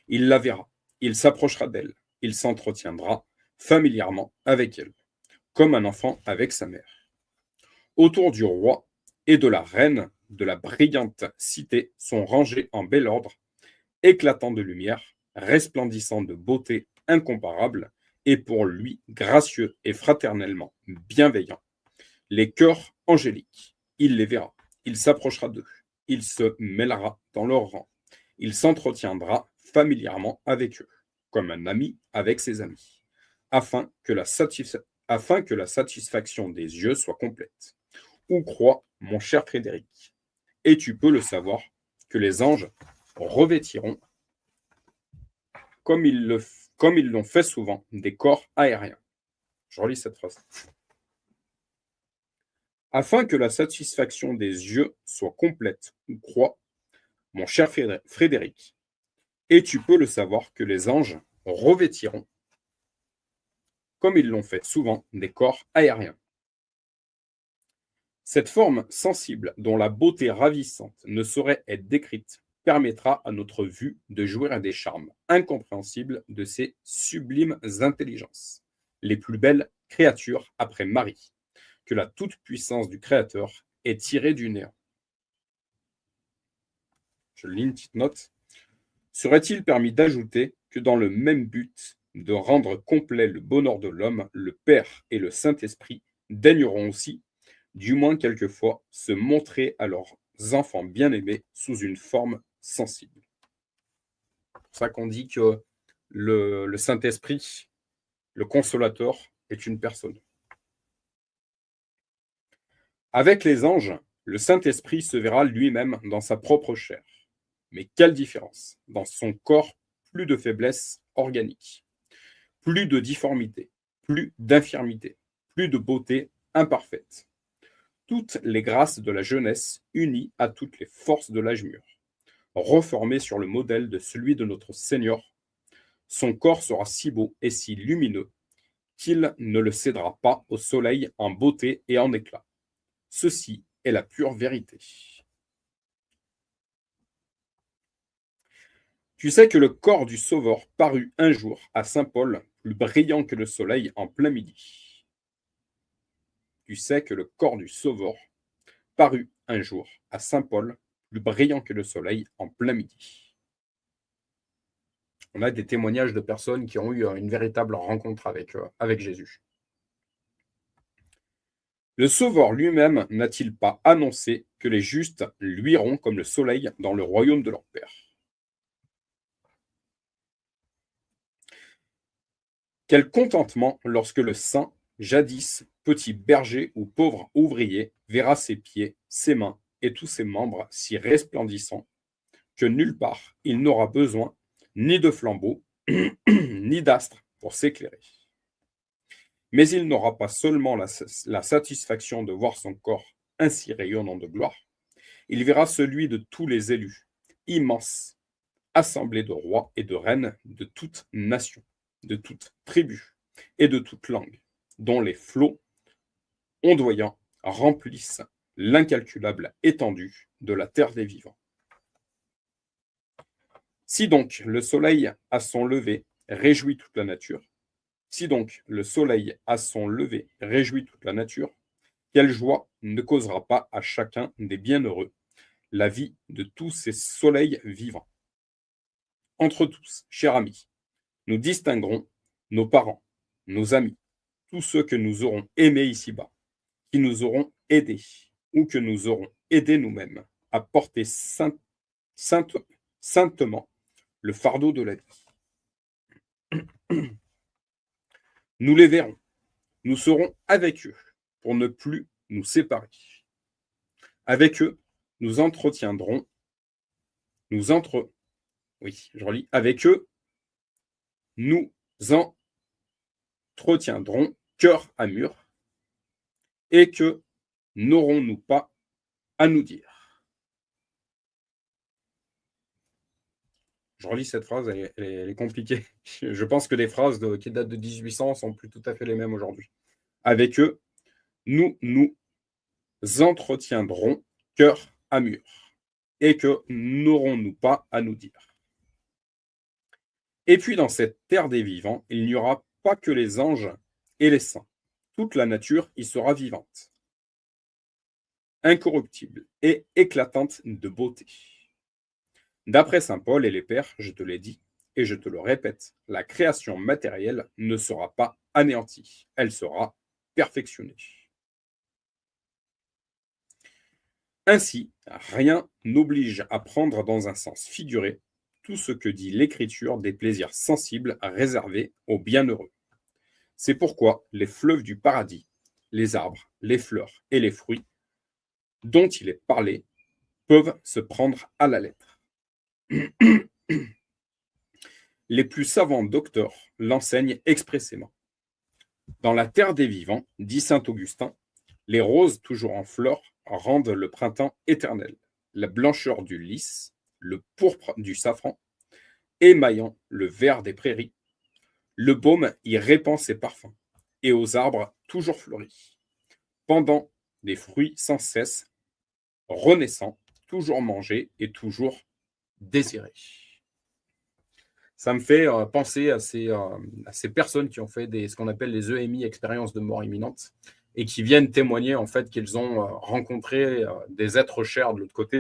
Il la verra, il s'approchera d'elle, il s'entretiendra familièrement avec elle, comme un enfant avec sa mère. Autour du roi et de la reine de la brillante cité sont rangés en bel ordre, éclatant de lumière, resplendissant de beauté incomparable, et pour lui gracieux et fraternellement bienveillant. Les cœurs angéliques, il les verra, il s'approchera d'eux, il se mêlera dans leur rang, il s'entretiendra familièrement avec eux, comme un ami avec ses amis, afin que la satisfaction des yeux soit complète. Où croit mon cher Frédéric? Et tu peux le savoir que les anges revêtiront, comme ils l'ont fait souvent, des corps aériens. Je relis cette phrase. Afin que la satisfaction des yeux soit complète, ou croit, mon cher Frédéric, et tu peux le savoir que les anges revêtiront, comme ils l'ont fait souvent, des corps aériens. Cette forme sensible, dont la beauté ravissante ne saurait être décrite, permettra à notre vue de jouir à des charmes incompréhensibles de ces sublimes intelligences, les plus belles créatures après Marie, que la toute-puissance du Créateur est tirée du néant. Je lis une petite note. Serait-il permis d'ajouter que dans le même but de rendre complet le bonheur de l'homme, le Père et le Saint-Esprit daigneront aussi, du moins quelquefois, se montrer à leurs enfants bien-aimés sous une forme sensible. C'est pour ça qu'on dit que le Saint-Esprit, le Consolateur, est une personne. Avec les anges, le Saint-Esprit se verra lui-même dans sa propre chair. Mais quelle différence! Dans son corps, plus de faiblesse organique, plus de difformité, plus d'infirmité, plus de beauté imparfaite. Toutes les grâces de la jeunesse unies à toutes les forces de l'âge mûr, reformées sur le modèle de celui de notre Seigneur. Son corps sera si beau et si lumineux qu'il ne le cédera pas au soleil en beauté et en éclat. Ceci est la pure vérité. Tu sais que le corps du Sauveur parut un jour à saint Paul plus brillant que le soleil en plein midi. Tu sais que le corps du Sauveur parut un jour à saint Paul plus brillant que le soleil en plein midi. On a des témoignages de personnes qui ont eu une véritable rencontre avec Jésus. Le Sauveur lui-même n'a-t-il pas annoncé que les justes luiront comme le soleil dans le royaume de leur Père? Quel contentement lorsque le saint, jadis petit berger ou pauvre ouvrier, verra ses pieds, ses mains et tous ses membres si resplendissants que nulle part il n'aura besoin ni de flambeau, ni d'astre pour s'éclairer. Mais il n'aura pas seulement la satisfaction de voir son corps ainsi rayonnant de gloire, il verra celui de tous les élus, immense, assemblée de rois et de reines de toute nation, de toute tribu et de toute langue, dont les flots ondoyants remplissent l'incalculable étendue de la terre des vivants. Si donc le soleil à son lever réjouit toute la nature, si donc le soleil à son lever réjouit toute la nature, quelle joie ne causera pas à chacun des bienheureux la vie de tous ces soleils vivants? Entre tous, chers amis, nous distinguerons nos parents, nos amis, tous ceux que nous aurons aimés ici-bas, qui nous auront aidés ou que nous aurons aidés nous-mêmes à porter saintement le fardeau de la vie. Nous les verrons, nous serons avec eux, pour ne plus nous séparer. Avec eux, nous entretiendrons, oui, je relis, avec eux, nous entretiendrons cœur à mur, et que n'aurons-nous pas à nous dire. Je relis cette phrase, elle est compliquée. Je pense que les phrases qui datent de 1800 sont plus tout à fait les mêmes aujourd'hui. Avec eux, nous entretiendrons cœur à mur, et que n'aurons-nous pas à nous dire. Et puis dans cette terre des vivants, il n'y aura pas que les anges et les saints. Toute la nature y sera vivante, incorruptible et éclatante de beauté. D'après saint Paul et les pères, je te l'ai dit et je te le répète, la création matérielle ne sera pas anéantie, elle sera perfectionnée. Ainsi, rien n'oblige à prendre dans un sens figuré tout ce que dit l'Écriture des plaisirs sensibles réservés aux bienheureux. C'est pourquoi les fleuves du paradis, les arbres, les fleurs et les fruits dont il est parlé peuvent se prendre à la lettre. Les plus savants docteurs l'enseignent expressément. Dans la terre des vivants, dit saint Augustin, les roses toujours en fleurs rendent le printemps éternel, la blancheur du lys, le pourpre du safran, émaillant le vert des prairies. Le baume y répand ses parfums, et aux arbres toujours fleuris, pendant des fruits sans cesse, renaissants, toujours mangés et toujours désirés. Ça me fait penser à ces personnes qui ont fait ce qu'on appelle les EMI, expériences de mort imminente, et qui viennent témoigner en fait qu'ils ont rencontré des êtres chers de l'autre côté,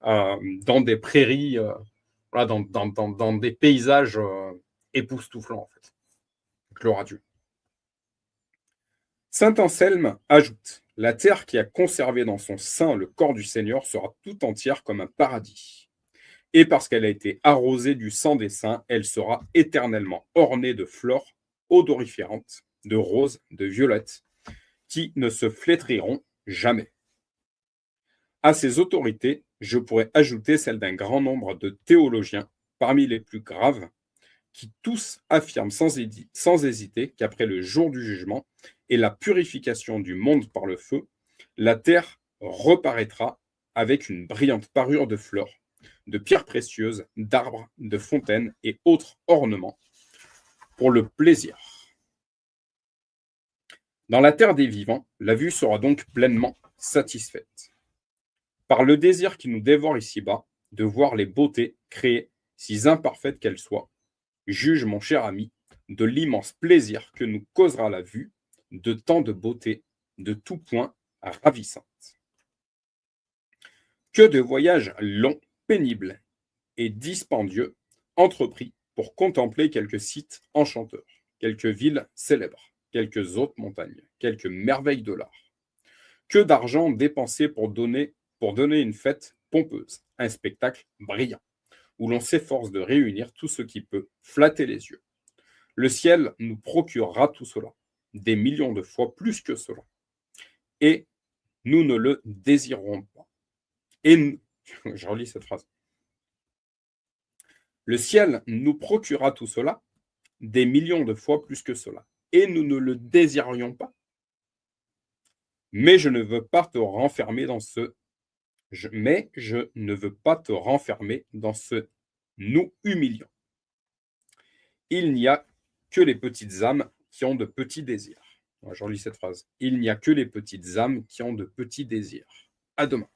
dans des prairies, voilà, dans des paysages époustouflants en fait. Gloire à Dieu. Saint Anselme ajoute: la terre qui a conservé dans son sein le corps du Seigneur sera tout entière comme un paradis. Et parce qu'elle a été arrosée du sang des saints, elle sera éternellement ornée de fleurs odoriférantes, de roses, de violettes, qui ne se flétriront jamais. À ces autorités, je pourrais ajouter celle d'un grand nombre de théologiens, parmi les plus graves, qui tous affirment sans hésiter qu'après le jour du jugement et la purification du monde par le feu, la terre reparaîtra avec une brillante parure de fleurs, de pierres précieuses, d'arbres, de fontaines et autres ornements pour le plaisir. Dans la terre des vivants, la vue sera donc pleinement satisfaite. Par le désir qui nous dévore ici-bas, de voir les beautés créées, si imparfaites qu'elles soient, juge, mon cher ami, de l'immense plaisir que nous causera la vue de tant de beautés, de tout point ravissantes. Que de voyages longs, pénibles et dispendieux entrepris pour contempler quelques sites enchanteurs, quelques villes célèbres, quelques hautes montagnes, quelques merveilles de l'art. Que d'argent dépensé pour donner une fête pompeuse, un spectacle brillant, où l'on s'efforce de réunir tout ce qui peut flatter les yeux. Le ciel nous procurera tout cela, des millions de fois plus que cela. Et nous ne le désirerons pas. Je relis cette phrase. Le ciel nous procurera tout cela, des millions de fois plus que cela. Et nous ne le désirions pas. Mais je ne veux pas te renfermer dans ce nous humiliant. Il n'y a que les petites âmes qui ont de petits désirs. Je relis cette phrase. Il n'y a que les petites âmes qui ont de petits désirs. À demain.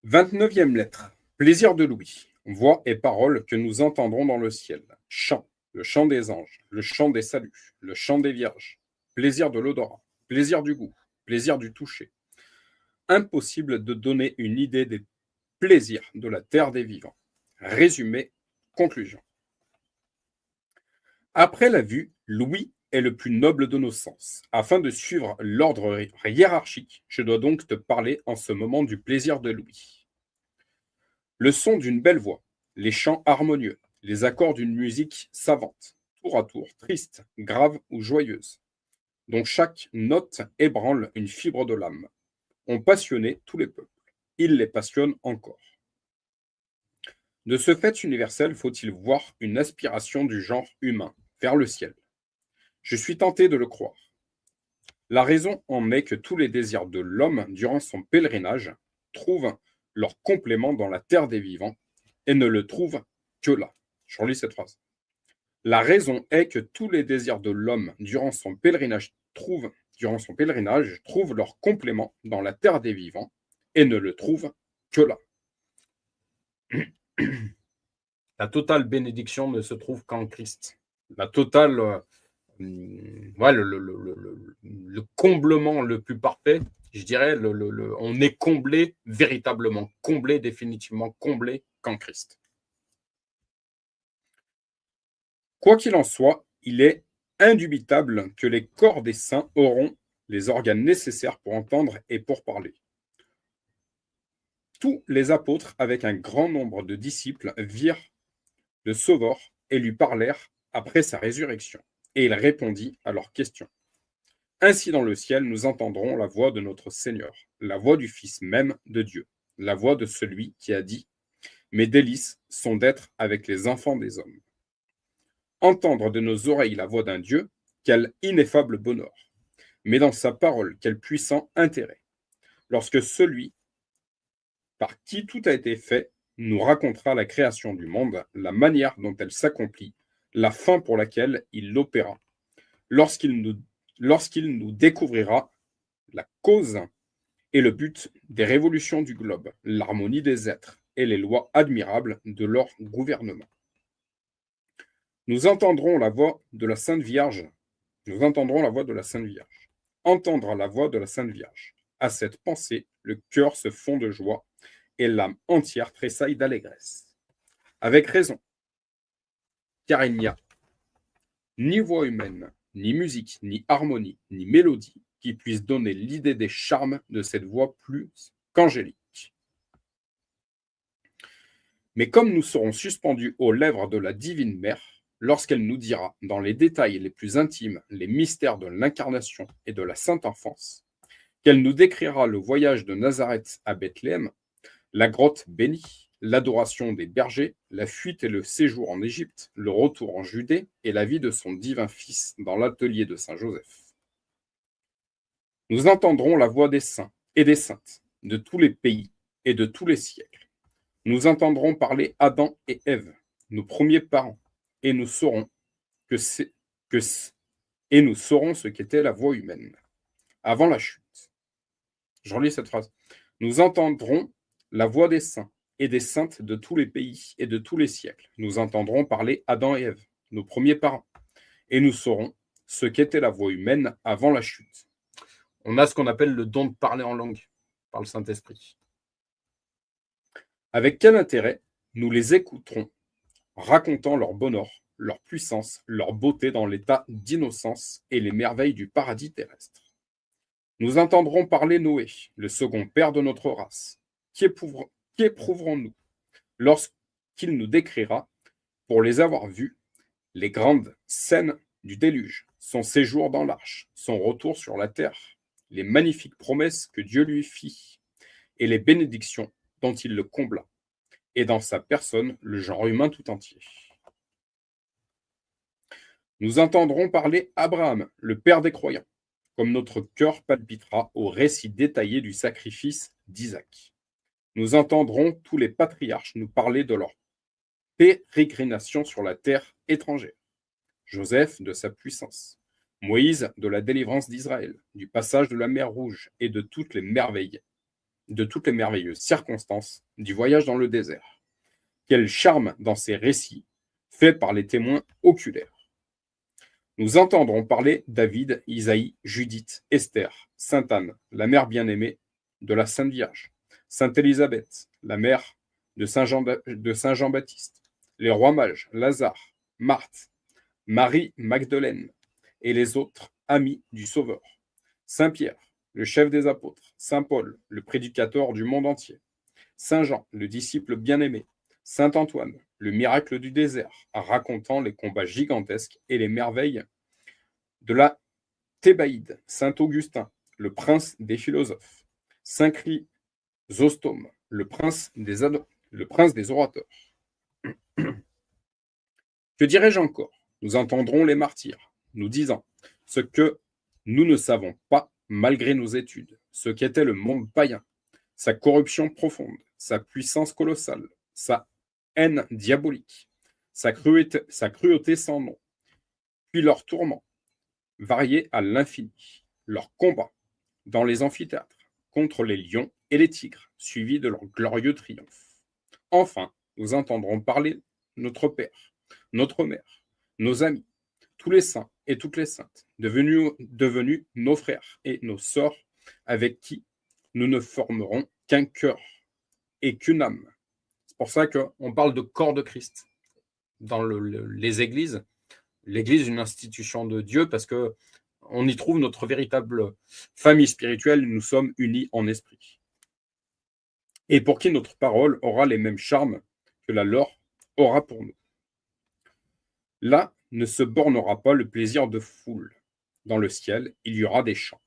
29e lettre. Plaisir de Louis. Voix et paroles que nous entendrons dans le ciel. Chant. Le chant des anges. Le chant des saluts. Le chant des vierges. Plaisir de l'odorat. Plaisir du goût. Plaisir du toucher. Impossible de donner une idée des plaisirs de la terre des vivants. Résumé, conclusion. Après la vue, Louis est le plus noble de nos sens. Afin de suivre l'ordre hiérarchique, je dois donc te parler en ce moment du plaisir de Louis. Le son d'une belle voix, les chants harmonieux, les accords d'une musique savante, tour à tour, tristes, graves ou joyeuses, dont chaque note ébranle une fibre de l'âme, ont passionné tous les peuples. Ils les passionnent encore. De ce fait universel, faut-il voir une aspiration du genre humain vers le ciel? Je suis tenté de le croire. La raison en est que tous les désirs de l'homme, durant son pèlerinage, trouvent leur complément dans la terre des vivants et ne le trouvent que là. Je relis cette phrase. La raison est que tous les désirs de l'homme, trouvent leur complément dans la terre des vivants et ne le trouvent que là. La totale bénédiction ne se trouve qu'en Christ. La totale, ouais, le comblement le plus parfait, je dirais, on est comblé, véritablement comblé, définitivement comblé qu'en Christ. Quoi qu'il en soit, il est indubitable que les corps des saints auront les organes nécessaires pour entendre et pour parler. Tous les apôtres, avec un grand nombre de disciples, virent le Sauveur et lui parlèrent après sa résurrection. Et il répondit à leurs questions. Ainsi dans le ciel, nous entendrons la voix de notre Seigneur, la voix du Fils même de Dieu, la voix de celui qui a dit « Mes délices sont d'être avec les enfants des hommes ». Entendre de nos oreilles la voix d'un Dieu, quel ineffable bonheur, mais dans sa parole, quel puissant intérêt. Lorsque celui par qui tout a été fait nous racontera la création du monde, la manière dont elle s'accomplit, la fin pour laquelle il l'opéra, lorsqu'il nous découvrira la cause et le but des révolutions du globe, l'harmonie des êtres et les lois admirables de leur gouvernement. Nous entendrons la voix de la Sainte Vierge. Nous entendrons la voix de la Sainte Vierge. Entendre la voix de la Sainte Vierge. À cette pensée, le cœur se fond de joie et l'âme entière tressaille d'allégresse. Avec raison, car il n'y a ni voix humaine, ni musique, ni harmonie, ni mélodie qui puisse donner l'idée des charmes de cette voix plus qu'angélique. Mais comme nous serons suspendus aux lèvres de la divine mère, lorsqu'elle nous dira dans les détails les plus intimes les mystères de l'incarnation et de la sainte enfance, qu'elle nous décrira le voyage de Nazareth à Bethléem, la grotte bénie, l'adoration des bergers, la fuite et le séjour en Égypte, le retour en Judée et la vie de son divin Fils dans l'atelier de Saint Joseph. Nous entendrons la voix des saints et des saintes, de tous les pays et de tous les siècles. Nous entendrons parler Adam et Ève, nos premiers parents, et nous saurons nous saurons ce qu'était la voix humaine avant la chute. Je relis cette phrase. Nous entendrons la voix des saints et des saintes de tous les pays et de tous les siècles. Nous entendrons parler Adam et Ève, nos premiers parents, et nous saurons ce qu'était la voix humaine avant la chute. On a ce qu'on appelle le don de parler en langue par le Saint-Esprit. Avec quel intérêt nous les écouterons, racontant leur bonheur, leur puissance, leur beauté dans l'état d'innocence et les merveilles du paradis terrestre. Nous entendrons parler Noé, le second père de notre race. Qu'éprouverons-nous lorsqu'il nous décrira, pour les avoir vus, les grandes scènes du déluge, son séjour dans l'arche, son retour sur la terre, les magnifiques promesses que Dieu lui fit et les bénédictions dont il le combla, et dans sa personne le genre humain tout entier. Nous entendrons parler Abraham, le père des croyants, comme notre cœur palpitera au récit détaillé du sacrifice d'Isaac. Nous entendrons tous les patriarches nous parler de leur pérégrination sur la terre étrangère. Joseph de sa puissance, Moïse de la délivrance d'Israël, du passage de la mer Rouge et de toutes les merveilleuses circonstances du voyage dans le désert. Quel charme dans ces récits faits par les témoins oculaires. Nous entendrons parler David, Isaïe, Judith, Esther, Sainte Anne, la mère bien-aimée de la Sainte Vierge, Sainte Élisabeth, la mère de Saint Jean-Baptiste, les rois mages, Lazare, Marthe, Marie Magdeleine et les autres amis du Sauveur, Saint Pierre, le chef des apôtres, Saint Paul, le prédicateur du monde entier, Saint Jean, le disciple bien-aimé, Saint Antoine, le miracle du désert, racontant les combats gigantesques et les merveilles de la Thébaïde, saint Augustin, le prince des philosophes, saint Chrysostome, le prince des orateurs. Que dirais-je encore? Nous entendrons les martyrs, nous disant ce que nous ne savons pas malgré nos études, ce qu'était le monde païen, sa corruption profonde, sa puissance colossale, sa haine diabolique, sa cruauté sans nom, puis leurs tourments, variés à l'infini, leurs combats dans les amphithéâtres contre les lions et les tigres, suivis de leur glorieux triomphe. Enfin, nous entendrons parler notre Père, notre Mère, nos amis, tous les saints et toutes les saintes, devenus nos frères et nos sœurs, avec qui nous ne formerons qu'un cœur et qu'une âme. C'est pour ça qu'on parle de corps de Christ dans les églises. L'Église est une institution de Dieu parce qu'on y trouve notre véritable famille spirituelle. Nous sommes unis en esprit. Et pour qui notre parole aura les mêmes charmes que la leur aura pour nous. Là ne se bornera pas le plaisir de foule. Dans le ciel, il y aura des chants.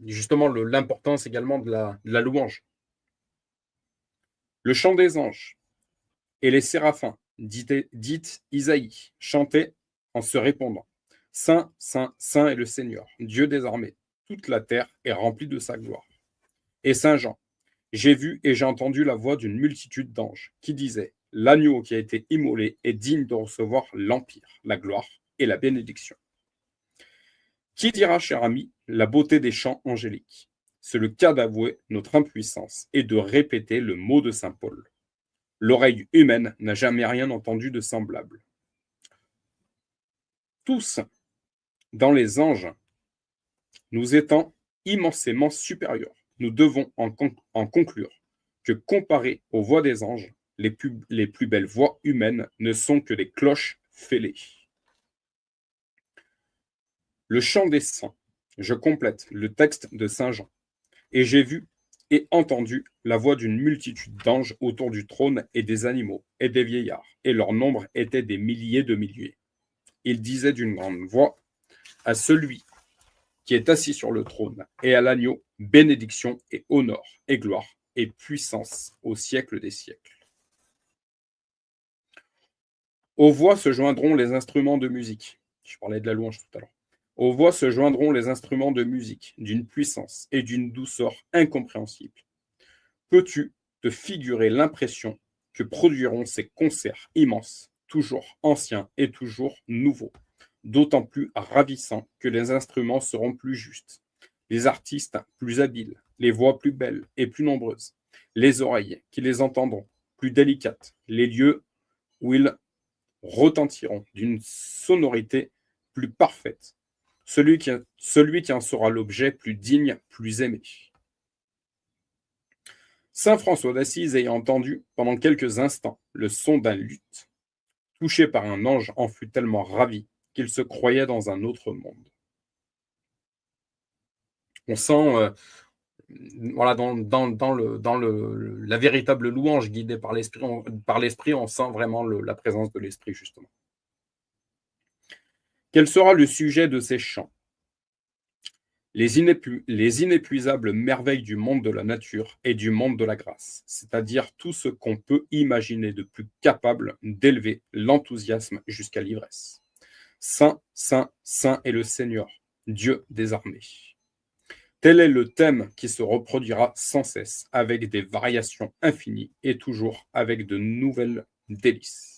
Justement, l'importance également de la louange. Le chant des anges et les séraphins, dites Isaïe, chantaient en se répondant. Saint, Saint, Saint est le Seigneur, Dieu des armées. Toute la terre est remplie de sa gloire. Et Saint Jean, j'ai vu et j'ai entendu la voix d'une multitude d'anges qui disaient, l'agneau qui a été immolé est digne de recevoir l'empire, la gloire et la bénédiction. Qui dira, cher ami, la beauté des chants angéliques? C'est le cas d'avouer notre impuissance et de répéter le mot de saint Paul. L'oreille humaine n'a jamais rien entendu de semblable. Tous, dans les anges, nous étant immensément supérieurs, nous devons en conclure que comparé aux voix des anges, les plus belles voix humaines ne sont que des cloches fêlées. Le chant des saints, je complète le texte de saint Jean, et j'ai vu et entendu la voix d'une multitude d'anges autour du trône et des animaux et des vieillards, et leur nombre était des milliers de milliers. Ils disaient d'une grande voix à celui qui est assis sur le trône et à l'agneau, bénédiction et honneur et gloire et puissance au siècle des siècles. Aux voix se joindront les instruments de musique. Je parlais de la louange tout à l'heure. Aux voix se joindront les instruments de musique d'une puissance et d'une douceur incompréhensibles. Peux-tu te figurer l'impression que produiront ces concerts immenses, toujours anciens et toujours nouveaux, d'autant plus ravissants que les instruments seront plus justes, les artistes plus habiles, les voix plus belles et plus nombreuses, les oreilles qui les entendront plus délicates, les lieux où ils retentiront d'une sonorité plus parfaite, celui qui en sera l'objet plus digne, plus aimé. Saint François d'Assise ayant entendu pendant quelques instants le son d'un luth, touché par un ange, en fut tellement ravi qu'il se croyait dans un autre monde. On sent, voilà, dans la véritable louange guidée par l'esprit, on sent vraiment la présence de l'esprit, justement. Quel sera le sujet de ces chants? Les inépuisables merveilles du monde de la nature et du monde de la grâce, c'est-à-dire tout ce qu'on peut imaginer de plus capable d'élever l'enthousiasme jusqu'à l'ivresse. Saint, Saint, Saint est le Seigneur, Dieu des armées. Tel est le thème qui se reproduira sans cesse, avec des variations infinies et toujours avec de nouvelles délices.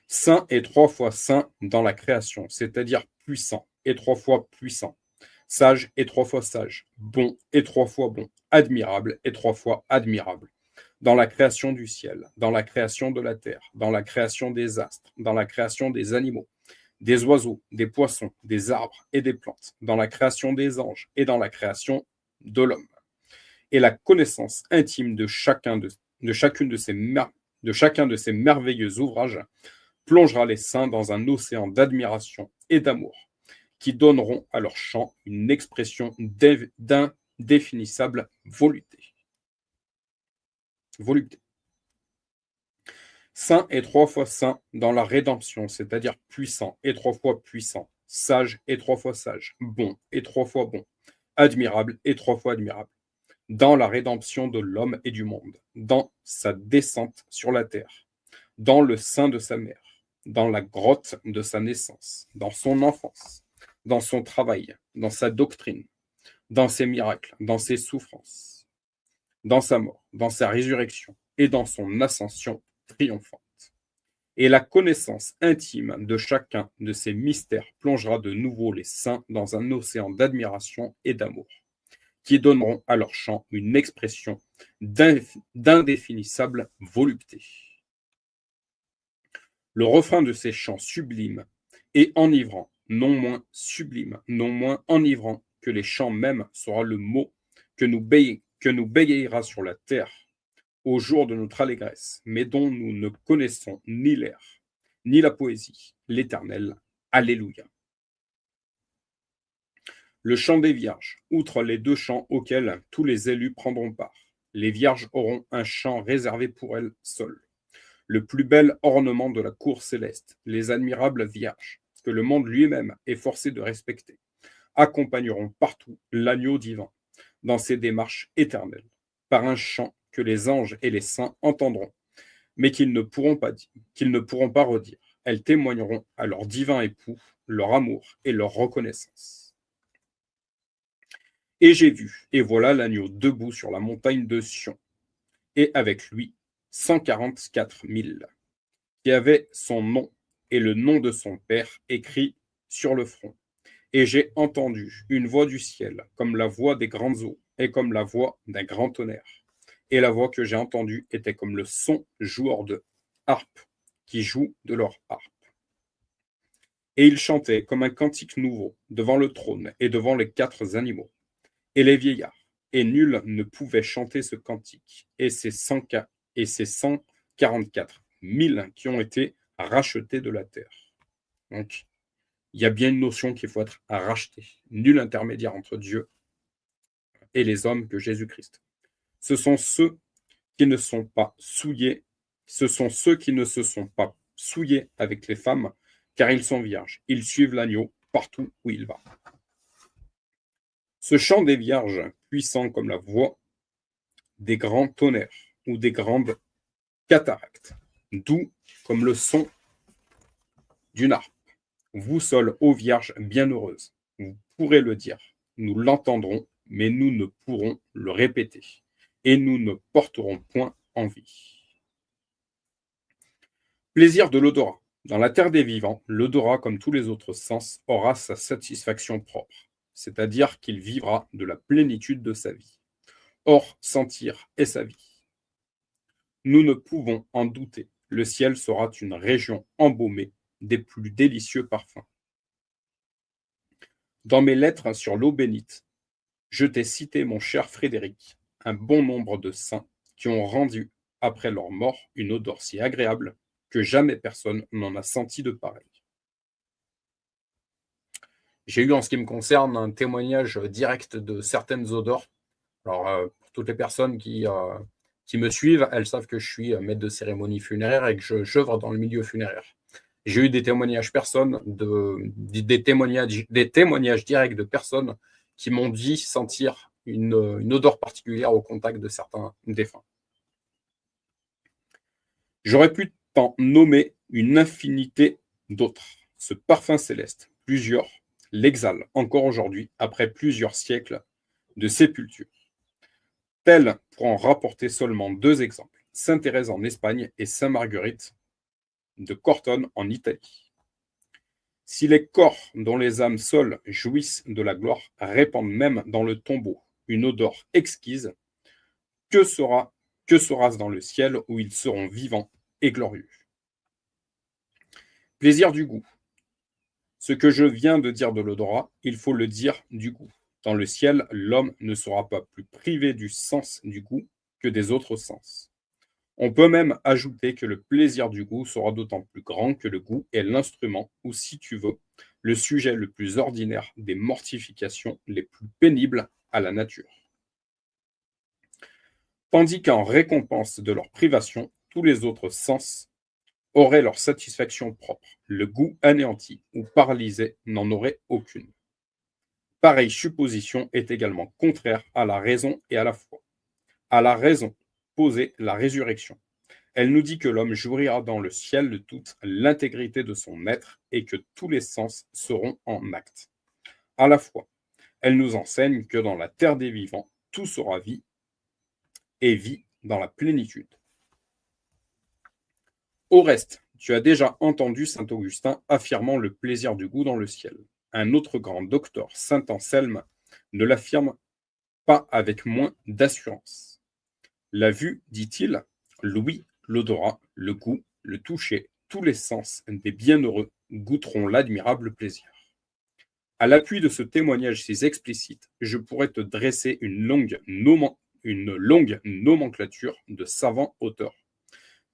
Saint est 3 fois saint dans la création, c'est-à-dire puissant et 3 fois puissant, sage et 3 fois sage, bon et 3 fois bon, admirable et 3 fois admirable, dans la création du ciel, dans la création de la terre, dans la création des astres, dans la création des animaux, des oiseaux, des poissons, des arbres et des plantes, dans la création des anges et dans la création de l'homme. Et la connaissance intime de chacun de ces merveilleux ouvrages plongera les saints dans un océan d'admiration et d'amour qui donneront à leur chant une expression d'indéfinissable volupté. volupté. Saint et trois fois saint dans la rédemption, c'est-à-dire puissant et trois fois puissant, sage et trois fois sage, bon et trois fois bon, admirable et trois fois admirable, dans la rédemption de l'homme et du monde, dans sa descente sur la terre, dans le sein de sa mère, dans la grotte de sa naissance, dans son enfance, dans son travail, dans sa doctrine, dans ses miracles, dans ses souffrances, dans sa mort, dans sa résurrection et dans son ascension triomphante. Et la connaissance intime de chacun de ces mystères plongera de nouveau les saints dans un océan d'admiration et d'amour, qui donneront à leur chant une expression d'indéfinissable volupté. Le refrain de ces chants sublimes et enivrants, non moins sublime, non moins enivrant que les chants mêmes, sera le mot que nous bégayera sur la terre au jour de notre allégresse, mais dont nous ne connaissons ni l'air, ni la poésie, l'Éternel. Alléluia. Le chant des vierges, outre les deux chants auxquels tous les élus prendront part. Les vierges auront un chant réservé pour elles seules. Le plus bel ornement de la cour céleste, les admirables vierges, que le monde lui-même est forcé de respecter, accompagneront partout l'agneau divin dans ses démarches éternelles, par un chant que les anges et les saints entendront, mais qu'ils ne pourront pas redire. Elles témoigneront à leur divin époux leur amour et leur reconnaissance. Et j'ai vu, et voilà l'agneau debout sur la montagne de Sion, et avec lui 144 000, qui avaient son nom et le nom de son père écrit sur le front. Et j'ai entendu une voix du ciel, comme la voix des grandes eaux, et comme la voix d'un grand tonnerre. Et la voix que j'ai entendue était comme le son joueur de harpe, qui jouent de leur harpe. Et ils chantaient comme un cantique nouveau, devant le trône et devant les quatre animaux, et les vieillards. Et nul ne pouvait chanter ce cantique. Et ces 144 000 qui ont été rachetés de la terre. Donc, il y a bien une notion qu'il faut être racheté. Nul intermédiaire entre Dieu et les hommes que Jésus-Christ. Ce sont ceux qui ne sont pas souillés, ce sont ceux qui ne se sont pas souillés avec les femmes, car ils sont vierges. Ils suivent l'agneau partout où il va. Ce chant des vierges, puissant comme la voix des grands tonnerres ou des grandes cataractes, doux comme le son d'une harpe. Vous seuls, ô Vierge bienheureuse, vous pourrez le dire. Nous l'entendrons, mais nous ne pourrons le répéter. Et nous ne porterons point envie. Plaisir de l'odorat. Dans la terre des vivants, l'odorat, comme tous les autres sens, aura sa satisfaction propre, c'est-à-dire qu'il vivra de la plénitude de sa vie. Or, sentir est sa vie. Nous ne pouvons en douter. Le ciel sera une région embaumée des plus délicieux parfums. Dans mes lettres sur l'eau bénite, je t'ai cité, mon cher Frédéric, un bon nombre de saints qui ont rendu, après leur mort, une odeur si agréable que jamais personne n'en a senti de pareil. J'ai eu, en ce qui me concerne, un témoignage direct de certaines odeurs. Alors, pour toutes les personnes qui me suivent, elles savent que je suis maître de cérémonie funéraire et que j'œuvre dans le milieu funéraire. J'ai eu des témoignages des témoignages directs de personnes qui m'ont dit sentir une odeur particulière au contact de certains défunts. J'aurais pu t'en nommer une infinité d'autres. Ce parfum céleste, plusieurs l'exhalent encore aujourd'hui, après plusieurs siècles de sépulture. Tels pour en rapporter seulement deux exemples, Sainte Thérèse en Espagne et Sainte Marguerite de Cortone en Italie. Si les corps dont les âmes seules jouissent de la gloire répandent même dans le tombeau une odeur exquise, que sera-ce dans le ciel où ils seront vivants et glorieux? Plaisir du goût. Ce que je viens de dire de l'odorat, il faut le dire du goût. Dans le ciel, l'homme ne sera pas plus privé du sens du goût que des autres sens. On peut même ajouter que le plaisir du goût sera d'autant plus grand que le goût est l'instrument, ou si tu veux, le sujet le plus ordinaire des mortifications les plus pénibles à la nature. Tandis qu'en récompense de leur privation, tous les autres sens auraient leur satisfaction propre. Le goût anéanti ou paralysé n'en aurait aucune. Pareille supposition est également contraire à la raison et à la foi. À la raison, posée la résurrection. Elle nous dit que l'homme jouira dans le ciel de toute l'intégrité de son être et que tous les sens seront en acte. À la fois, elle nous enseigne que dans la terre des vivants, tout sera vie et vie dans la plénitude. Au reste, tu as déjà entendu saint Augustin affirmant le plaisir du goût dans le ciel. Un autre grand docteur, saint Anselme, ne l'affirme pas avec moins d'assurance. La vue, dit-il, l'ouïe, l'odorat, le goût, le toucher, tous les sens des bienheureux goûteront l'admirable plaisir. À l'appui de ce témoignage si explicite, je pourrais te dresser une longue nomenclature de savants auteurs,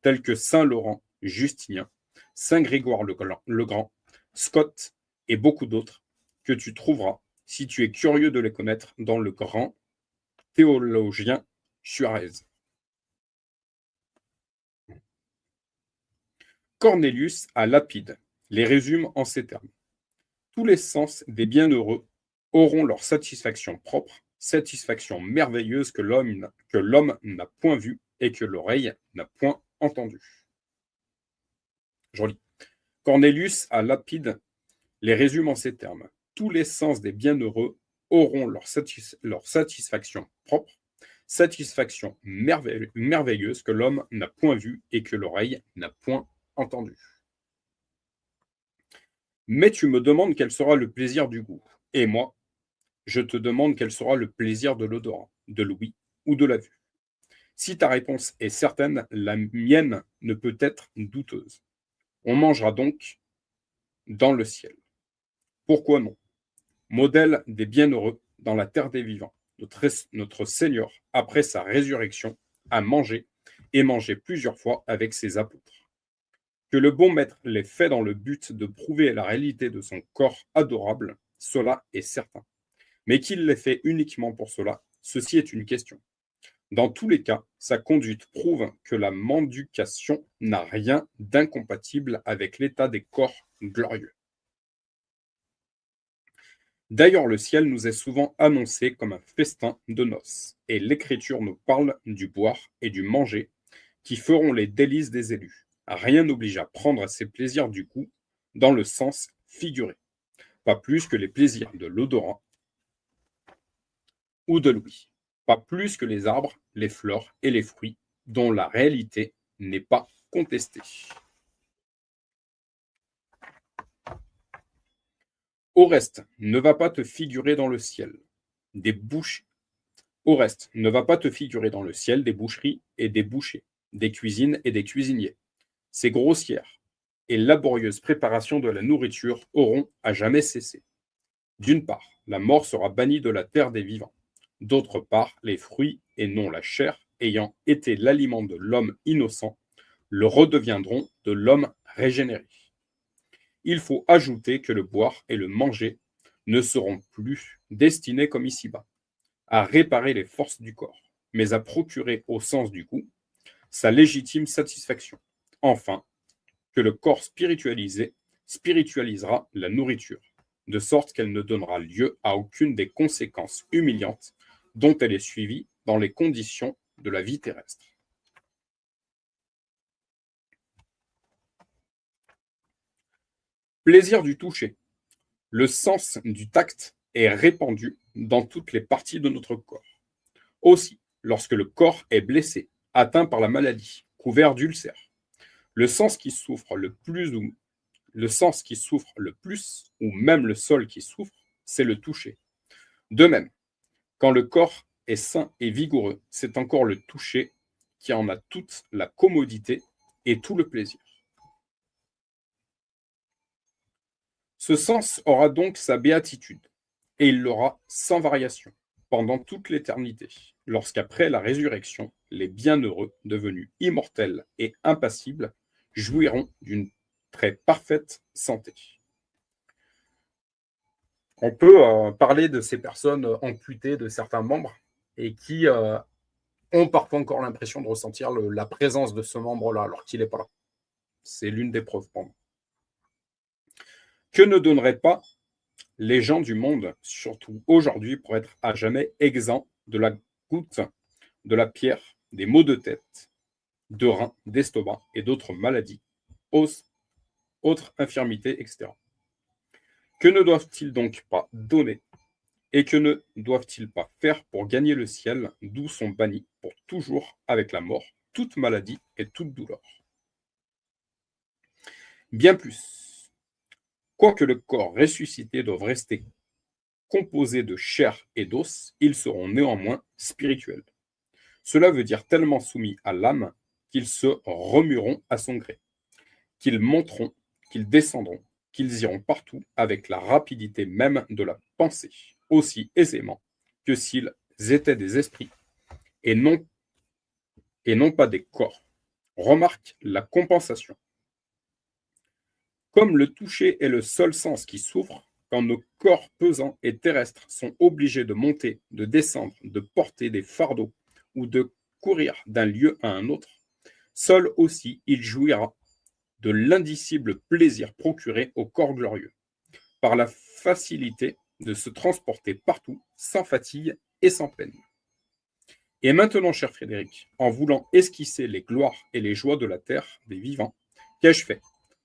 tels que saint Laurent, Justinien, saint Grégoire le Grand, Scott et beaucoup d'autres, que tu trouveras, si tu es curieux de les connaître, dans le grand théologien Suarez. Cornélius à Lapide les résume en ces termes. Tous les sens des bienheureux auront leur satisfaction propre, satisfaction merveilleuse que l'homme n'a point vue et que l'oreille n'a point entendue. Je relis. Cornélius à Lapide les résume en ces termes. Tous les sens des bienheureux auront leur satisfaction propre, satisfaction merveilleuse que l'homme n'a point vue et que l'oreille n'a point entendue. Mais tu me demandes quel sera le plaisir du goût. Et moi, je te demande quel sera le plaisir de l'odorat, de l'ouïe ou de la vue. Si ta réponse est certaine, la mienne ne peut être douteuse. On mangera donc dans le ciel. Pourquoi non? Modèle des bienheureux dans la terre des vivants, notre Seigneur, après sa résurrection, a mangé et mangé plusieurs fois avec ses apôtres. Que le bon maître l'ait fait dans le but de prouver la réalité de son corps adorable, cela est certain. Mais qu'il l'ait fait uniquement pour cela, ceci est une question. Dans tous les cas, sa conduite prouve que la mendication n'a rien d'incompatible avec l'état des corps glorieux. D'ailleurs, le ciel nous est souvent annoncé comme un festin de noces, et l'Écriture nous parle du boire et du manger qui feront les délices des élus. Rien n'oblige à prendre ces plaisirs du goût dans le sens figuré, pas plus que les plaisirs de l'odorat ou de l'ouïe, pas plus que les arbres, les fleurs et les fruits, dont la réalité n'est pas contestée. Au reste, ne va pas te figurer dans le ciel des bouches. Au reste, ne va pas te figurer dans le ciel des boucheries et des bouchers, des cuisines et des cuisiniers. Ces grossières et laborieuses préparations de la nourriture auront à jamais cessé. D'une part, la mort sera bannie de la terre des vivants. D'autre part, les fruits et non la chair, ayant été l'aliment de l'homme innocent, le redeviendront de l'homme régénéré. Il faut ajouter que le boire et le manger ne seront plus destinés comme ici-bas, à réparer les forces du corps, mais à procurer au sens du goût sa légitime satisfaction. Enfin, que le corps spiritualisé spiritualisera la nourriture, de sorte qu'elle ne donnera lieu à aucune des conséquences humiliantes dont elle est suivie dans les conditions de la vie terrestre. Plaisir du toucher. Le sens du tact est répandu dans toutes les parties de notre corps. Aussi, lorsque le corps est blessé, atteint par la maladie, couvert d'ulcères, le sens qui souffre le plus ou même le seul qui souffre, c'est le toucher. De même, quand le corps est sain et vigoureux, c'est encore le toucher qui en a toute la commodité et tout le plaisir. Ce sens aura donc sa béatitude, et il l'aura sans variation, pendant toute l'éternité, lorsqu'après la résurrection, les bienheureux, devenus immortels et impassibles, jouiront d'une très parfaite santé. On peut parler de ces personnes amputées de certains membres et qui ont parfois encore l'impression de ressentir la présence de ce membre-là, alors qu'il n'est pas là. C'est l'une des preuves pour moi. Que ne donneraient pas les gens du monde, surtout aujourd'hui, pour être à jamais exempts de la goutte, de la pierre, des maux de tête, de reins, d'estomac et d'autres maladies, autres infirmités, etc. Que ne doivent-ils donc pas donner et que ne doivent-ils pas faire pour gagner le ciel, d'où sont bannis pour toujours avec la mort toute maladie et toute douleur? Bien plus, quoique le corps ressuscité doive rester composé de chair et d'os, ils seront néanmoins spirituels. Cela veut dire tellement soumis à l'âme qu'ils se remueront à son gré, qu'ils monteront, qu'ils descendront, qu'ils iront partout avec la rapidité même de la pensée, aussi aisément que s'ils étaient des esprits et non pas des corps. Remarque la compensation. Comme le toucher est le seul sens qui souffre, quand nos corps pesants et terrestres sont obligés de monter, de descendre, de porter des fardeaux ou de courir d'un lieu à un autre, seul aussi il jouira de l'indicible plaisir procuré au corps glorieux, par la facilité de se transporter partout sans fatigue et sans peine. Et maintenant, cher Frédéric, en voulant esquisser les gloires et les joies de la terre des vivants, qu'ai-je fait?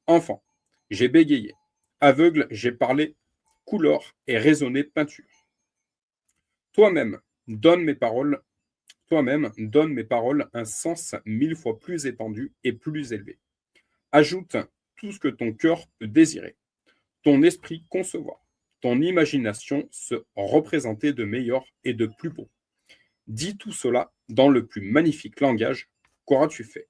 Enfant, j'ai bégayé. Aveugle, j'ai parlé couleur et raisonné peinture. Toi-même, donne mes paroles, donne mes paroles un sens 1000 fois plus étendu et plus élevé. Ajoute tout ce que ton cœur peut désirer, ton esprit concevoir, ton imagination se représenter de meilleur et de plus beau. Dis tout cela dans le plus magnifique langage qu'auras-tu fait.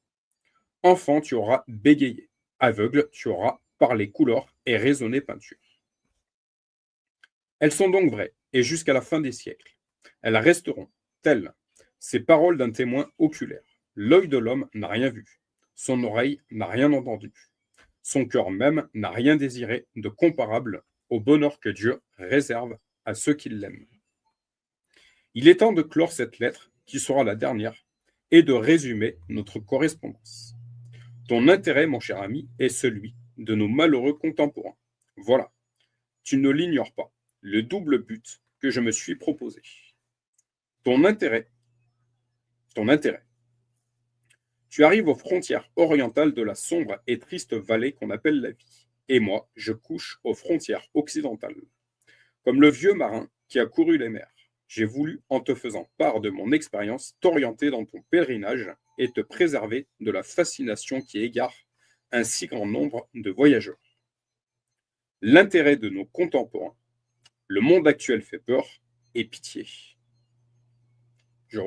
Enfant, tu auras bégayé. Aveugle, tu auras parlé couleur et raisonné peinture. Elles sont donc vraies, et jusqu'à la fin des siècles. Elles resteront telles, ces paroles d'un témoin oculaire. L'œil de l'homme n'a rien vu, son oreille n'a rien entendu, son cœur même n'a rien désiré de comparable au bonheur que Dieu réserve à ceux qui l'aiment. Il est temps de clore cette lettre, qui sera la dernière, et de résumer notre correspondance. Ton intérêt, mon cher ami, est celui de nos malheureux contemporains. Voilà, tu ne l'ignores pas, le double but que je me suis proposé. Ton intérêt. Tu arrives aux frontières orientales de la sombre et triste vallée qu'on appelle la vie. Et moi, je couche aux frontières occidentales. Comme le vieux marin qui a couru les mers, j'ai voulu, en te faisant part de mon expérience, t'orienter dans ton pèlerinage et te préserver de la fascination qui égare un si grand nombre de voyageurs. L'intérêt de nos contemporains, le monde actuel fait peur et pitié. Je vais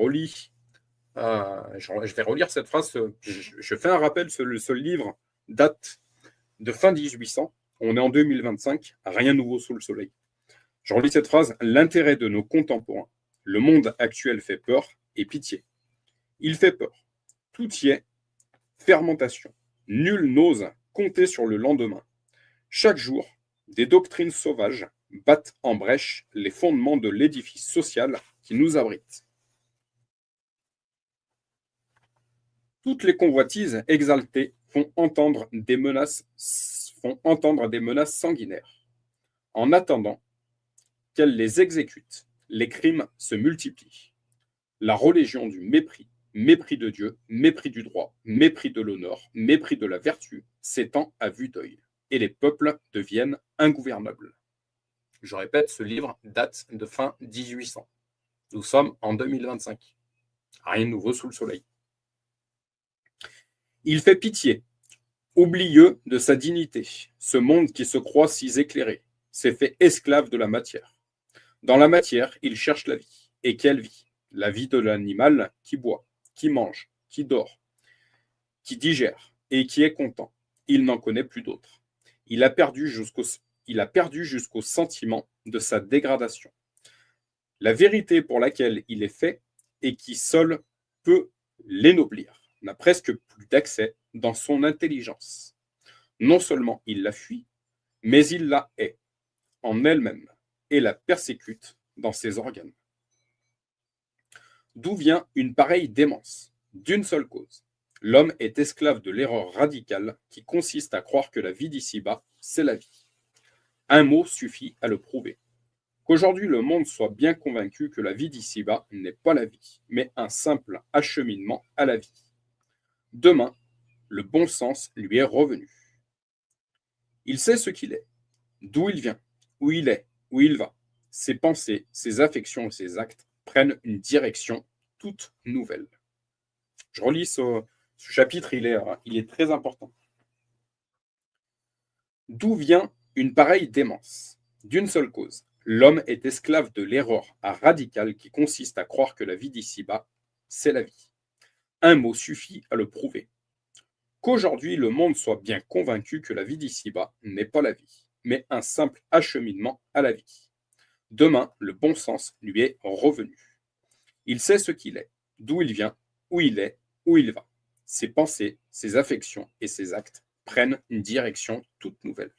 relire cette phrase. Je fais un rappel, ce livre date de fin 1800. On est en 2025, rien de nouveau sous le soleil. Je relis cette phrase. L'intérêt de nos contemporains, le monde actuel fait peur et pitié. Il fait peur. Tout y est fermentation. Nul n'ose compter sur le lendemain. Chaque jour, des doctrines sauvages battent en brèche les fondements de l'édifice social qui nous abrite. Toutes les convoitises exaltées font entendre des menaces sanguinaires. En attendant qu'elles les exécutent, les crimes se multiplient. La religion du mépris, mépris de Dieu, mépris du droit, mépris de l'honneur, mépris de la vertu, s'étend à vue d'œil, et les peuples deviennent ingouvernables. Je répète, ce livre date de fin 1800. Nous sommes en 2025. Rien de nouveau sous le soleil. Il fait pitié, oublieux de sa dignité, ce monde qui se croit si éclairé, s'est fait esclave de la matière. Dans la matière, il cherche la vie. Et quelle vie? La vie de l'animal qui boit, qui mange, qui dort, qui digère et qui est content. Il n'en connaît plus d'autre. Il a perdu jusqu'au sentiment de sa dégradation. La vérité pour laquelle il est fait et qui seule peut l'ennoblir n'a presque plus d'accès dans son intelligence. Non seulement il la fuit, mais il la hait en elle-même et la persécute dans ses organes. D'où vient une pareille démence? D'une seule cause. L'homme est esclave de l'erreur radicale qui consiste à croire que la vie d'ici-bas, c'est la vie. Un mot suffit à le prouver. Qu'aujourd'hui le monde soit bien convaincu que la vie d'ici-bas n'est pas la vie, mais un simple acheminement à la vie. Demain, le bon sens lui est revenu. Il sait ce qu'il est, d'où il vient, où il est, où il va. Ses pensées, ses affections et ses actes prennent une direction toute nouvelle. Je relis ce chapitre, il est très important. D'où vient une pareille démence? D'une seule cause. L'homme est esclave de l'erreur radicale qui consiste à croire que la vie d'ici-bas, c'est la vie. Un mot suffit à le prouver. Qu'aujourd'hui le monde soit bien convaincu que la vie d'ici-bas n'est pas la vie, mais un simple acheminement à la vie. Demain, le bon sens lui est revenu. Il sait ce qu'il est, d'où il vient, où il est, où il va. Ses pensées, ses affections et ses actes prennent une direction toute nouvelle.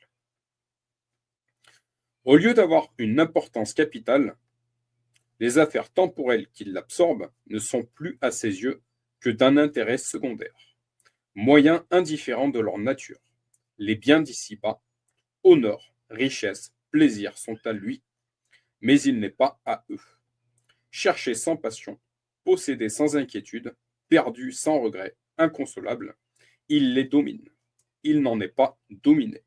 Au lieu d'avoir une importance capitale, les affaires temporelles qui l'absorbent ne sont plus à ses yeux que d'un intérêt secondaire, moyen indifférent de leur nature. Les biens d'ici-bas, honneur, richesse, plaisir sont à lui, mais il n'est pas à eux. Cherché sans passion, possédé sans inquiétude, perdu sans regret, inconsolable, il les domine. Il n'en est pas dominé.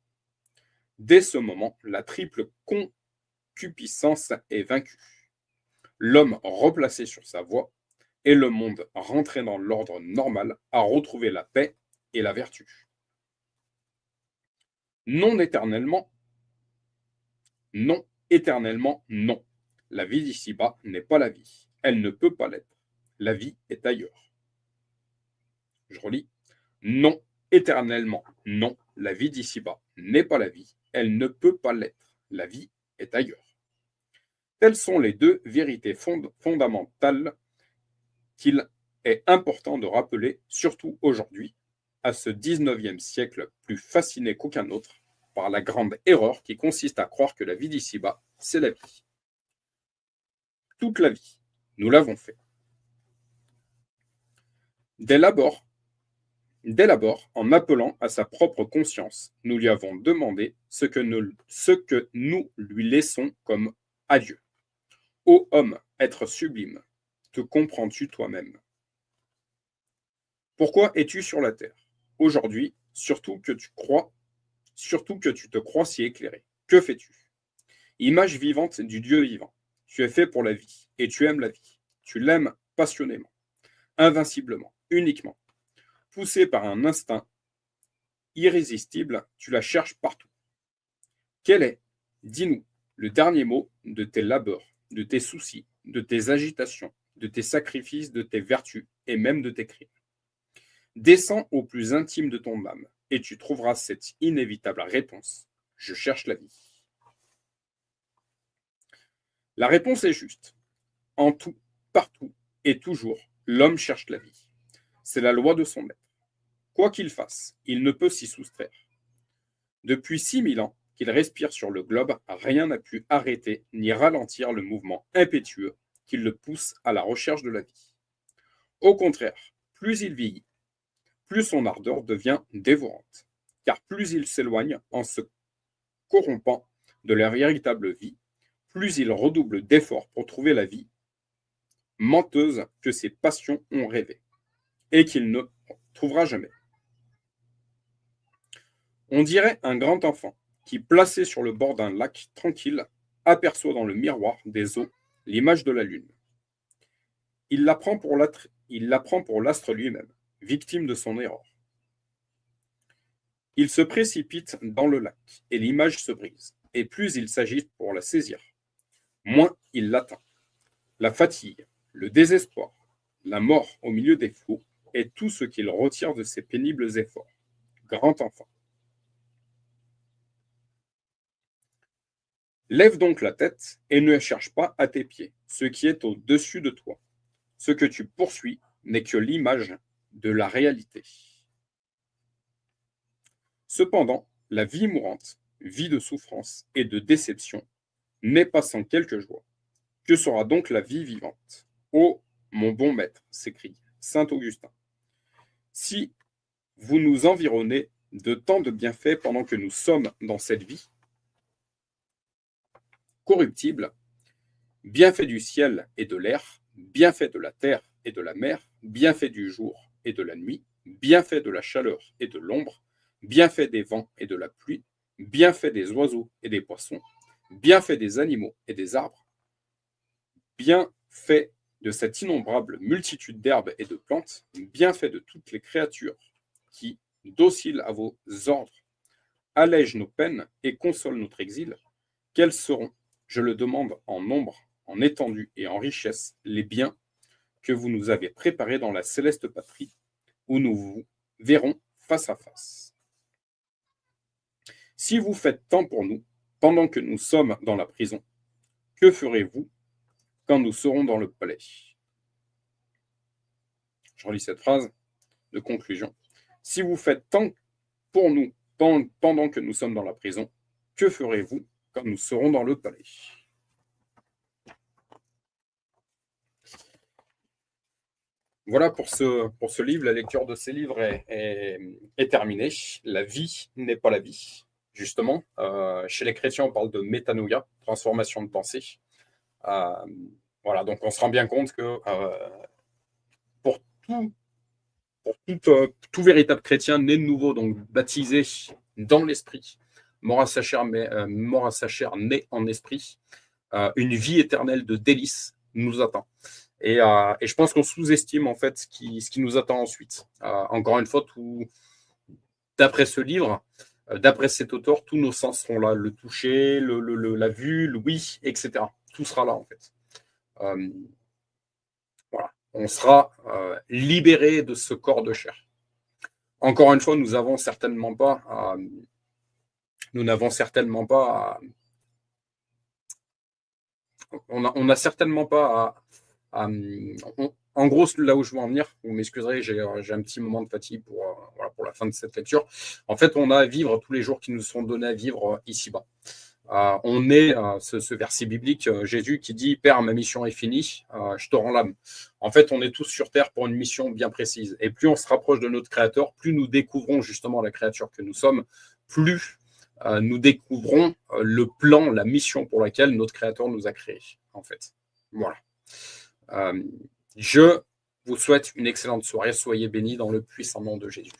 Dès ce moment, la triple concupiscence est vaincue. L'homme replacé sur sa voie et le monde rentré dans l'ordre normal a retrouvé la paix et la vertu. Non éternellement, non éternellement, non. La vie d'ici-bas n'est pas la vie. Elle ne peut pas l'être. La vie est ailleurs. Je relis. Non éternellement, non. La vie d'ici-bas n'est pas la vie. Elle ne peut pas l'être. La vie est ailleurs. Telles sont les deux vérités fondamentales qu'il est important de rappeler, surtout aujourd'hui, à ce 19e siècle plus fasciné qu'aucun autre par la grande erreur qui consiste à croire que la vie d'ici-bas, c'est la vie. Toute la vie, nous l'avons fait. Dès l'abord, en appelant à sa propre conscience, nous lui avons demandé ce que nous lui laissons comme adieu. Ô homme, être sublime, te comprends-tu toi-même? Pourquoi es-tu sur la terre? Aujourd'hui, surtout que tu te crois si éclairé. Que fais-tu? Image vivante du Dieu vivant. Tu es fait pour la vie, et tu aimes la vie. Tu l'aimes passionnément, invinciblement, uniquement. Poussé par un instinct irrésistible, tu la cherches partout. Quel est, dis-nous, le dernier mot de tes labeurs, de tes soucis, de tes agitations, de tes sacrifices, de tes vertus et même de tes crimes? Descends au plus intime de ton âme et tu trouveras cette inévitable réponse. Je cherche la vie. La réponse est juste. En tout, partout et toujours, l'homme cherche la vie. C'est la loi de son maître. Quoi qu'il fasse, il ne peut s'y soustraire. Depuis 6000 ans qu'il respire sur le globe, rien n'a pu arrêter ni ralentir le mouvement impétueux qui le pousse à la recherche de la vie. Au contraire, plus il vieillit, plus son ardeur devient dévorante, car plus il s'éloigne en se corrompant de la véritable vie, plus il redouble d'efforts pour trouver la vie menteuse que ses passions ont rêvée, et qu'il ne trouvera jamais. On dirait un grand enfant qui, placé sur le bord d'un lac tranquille, aperçoit dans le miroir des eaux l'image de la lune. Il la prend pour l'astre lui-même, victime de son erreur. Il se précipite dans le lac, et l'image se brise, et plus il s'agite pour la saisir, moins il l'atteint. La fatigue, le désespoir, la mort au milieu des flots, est tout ce qu'il retire de ses pénibles efforts. Grand enfant. Lève donc la tête et ne cherche pas à tes pieds ce qui est au-dessus de toi. Ce que tu poursuis n'est que l'image de la réalité. Cependant, la vie mourante, vie de souffrance et de déception, n'est pas sans quelque joie. Que sera donc la vie vivante? Ô mon bon maître, s'écrie saint Augustin, si vous nous environnez de tant de bienfaits pendant que nous sommes dans cette vie corruptible, bienfaits du ciel et de l'air, bienfaits de la terre et de la mer, bienfaits du jour et de la nuit, bienfaits de la chaleur et de l'ombre, bienfaits des vents et de la pluie, bienfaits des oiseaux et des poissons, bienfaits des animaux et des arbres, bienfaits de cette innombrable multitude d'herbes et de plantes, bienfaits de toutes les créatures qui, dociles à vos ordres, allègent nos peines et consolent notre exil, quels seront, je le demande en nombre, en étendue et en richesse, les biens que vous nous avez préparés dans la céleste patrie, où nous vous verrons face à face. Si vous faites tant pour nous, pendant que nous sommes dans la prison, que ferez-vous quand nous serons dans le palais? Je relis cette phrase de conclusion. Si vous faites tant pour nous pendant que nous sommes dans la prison, que ferez-vous quand nous serons dans le palais? Voilà pour ce livre. La lecture de ces livres est terminée. La vie n'est pas la vie, justement. Chez les chrétiens, on parle de métanoïa, transformation de pensée. Voilà, donc on se rend bien compte que pour tout véritable chrétien né de nouveau, donc baptisé dans l'esprit, mort à sa chair, né en esprit, une vie éternelle de délices nous attend. Et je pense qu'on sous-estime en fait ce qui nous attend ensuite. Encore une fois, d'après ce livre, d'après cet auteur, tous nos sens seront là. Le toucher, la vue, l'ouïe, etc. Tout sera là en fait. Voilà. On sera libéré de ce corps de chair. Encore une fois, nous n'avons certainement pas on n'a certainement pas en gros, là où je veux en venir, vous m'excuserez, j'ai un petit moment de fatigue pour la fin de cette lecture. En fait, on a à vivre tous les jours qui nous sont donnés à vivre ici-bas. On est ce verset biblique, Jésus qui dit « Père, ma mission est finie, je te rends l'âme ». En fait, on est tous sur Terre pour une mission bien précise. Et plus on se rapproche de notre Créateur, plus nous découvrons justement la créature que nous sommes, plus nous découvrons le plan, la mission pour laquelle notre Créateur nous a créés, en fait. Voilà. Je vous souhaite une excellente soirée. Soyez bénis dans le puissant nom de Jésus.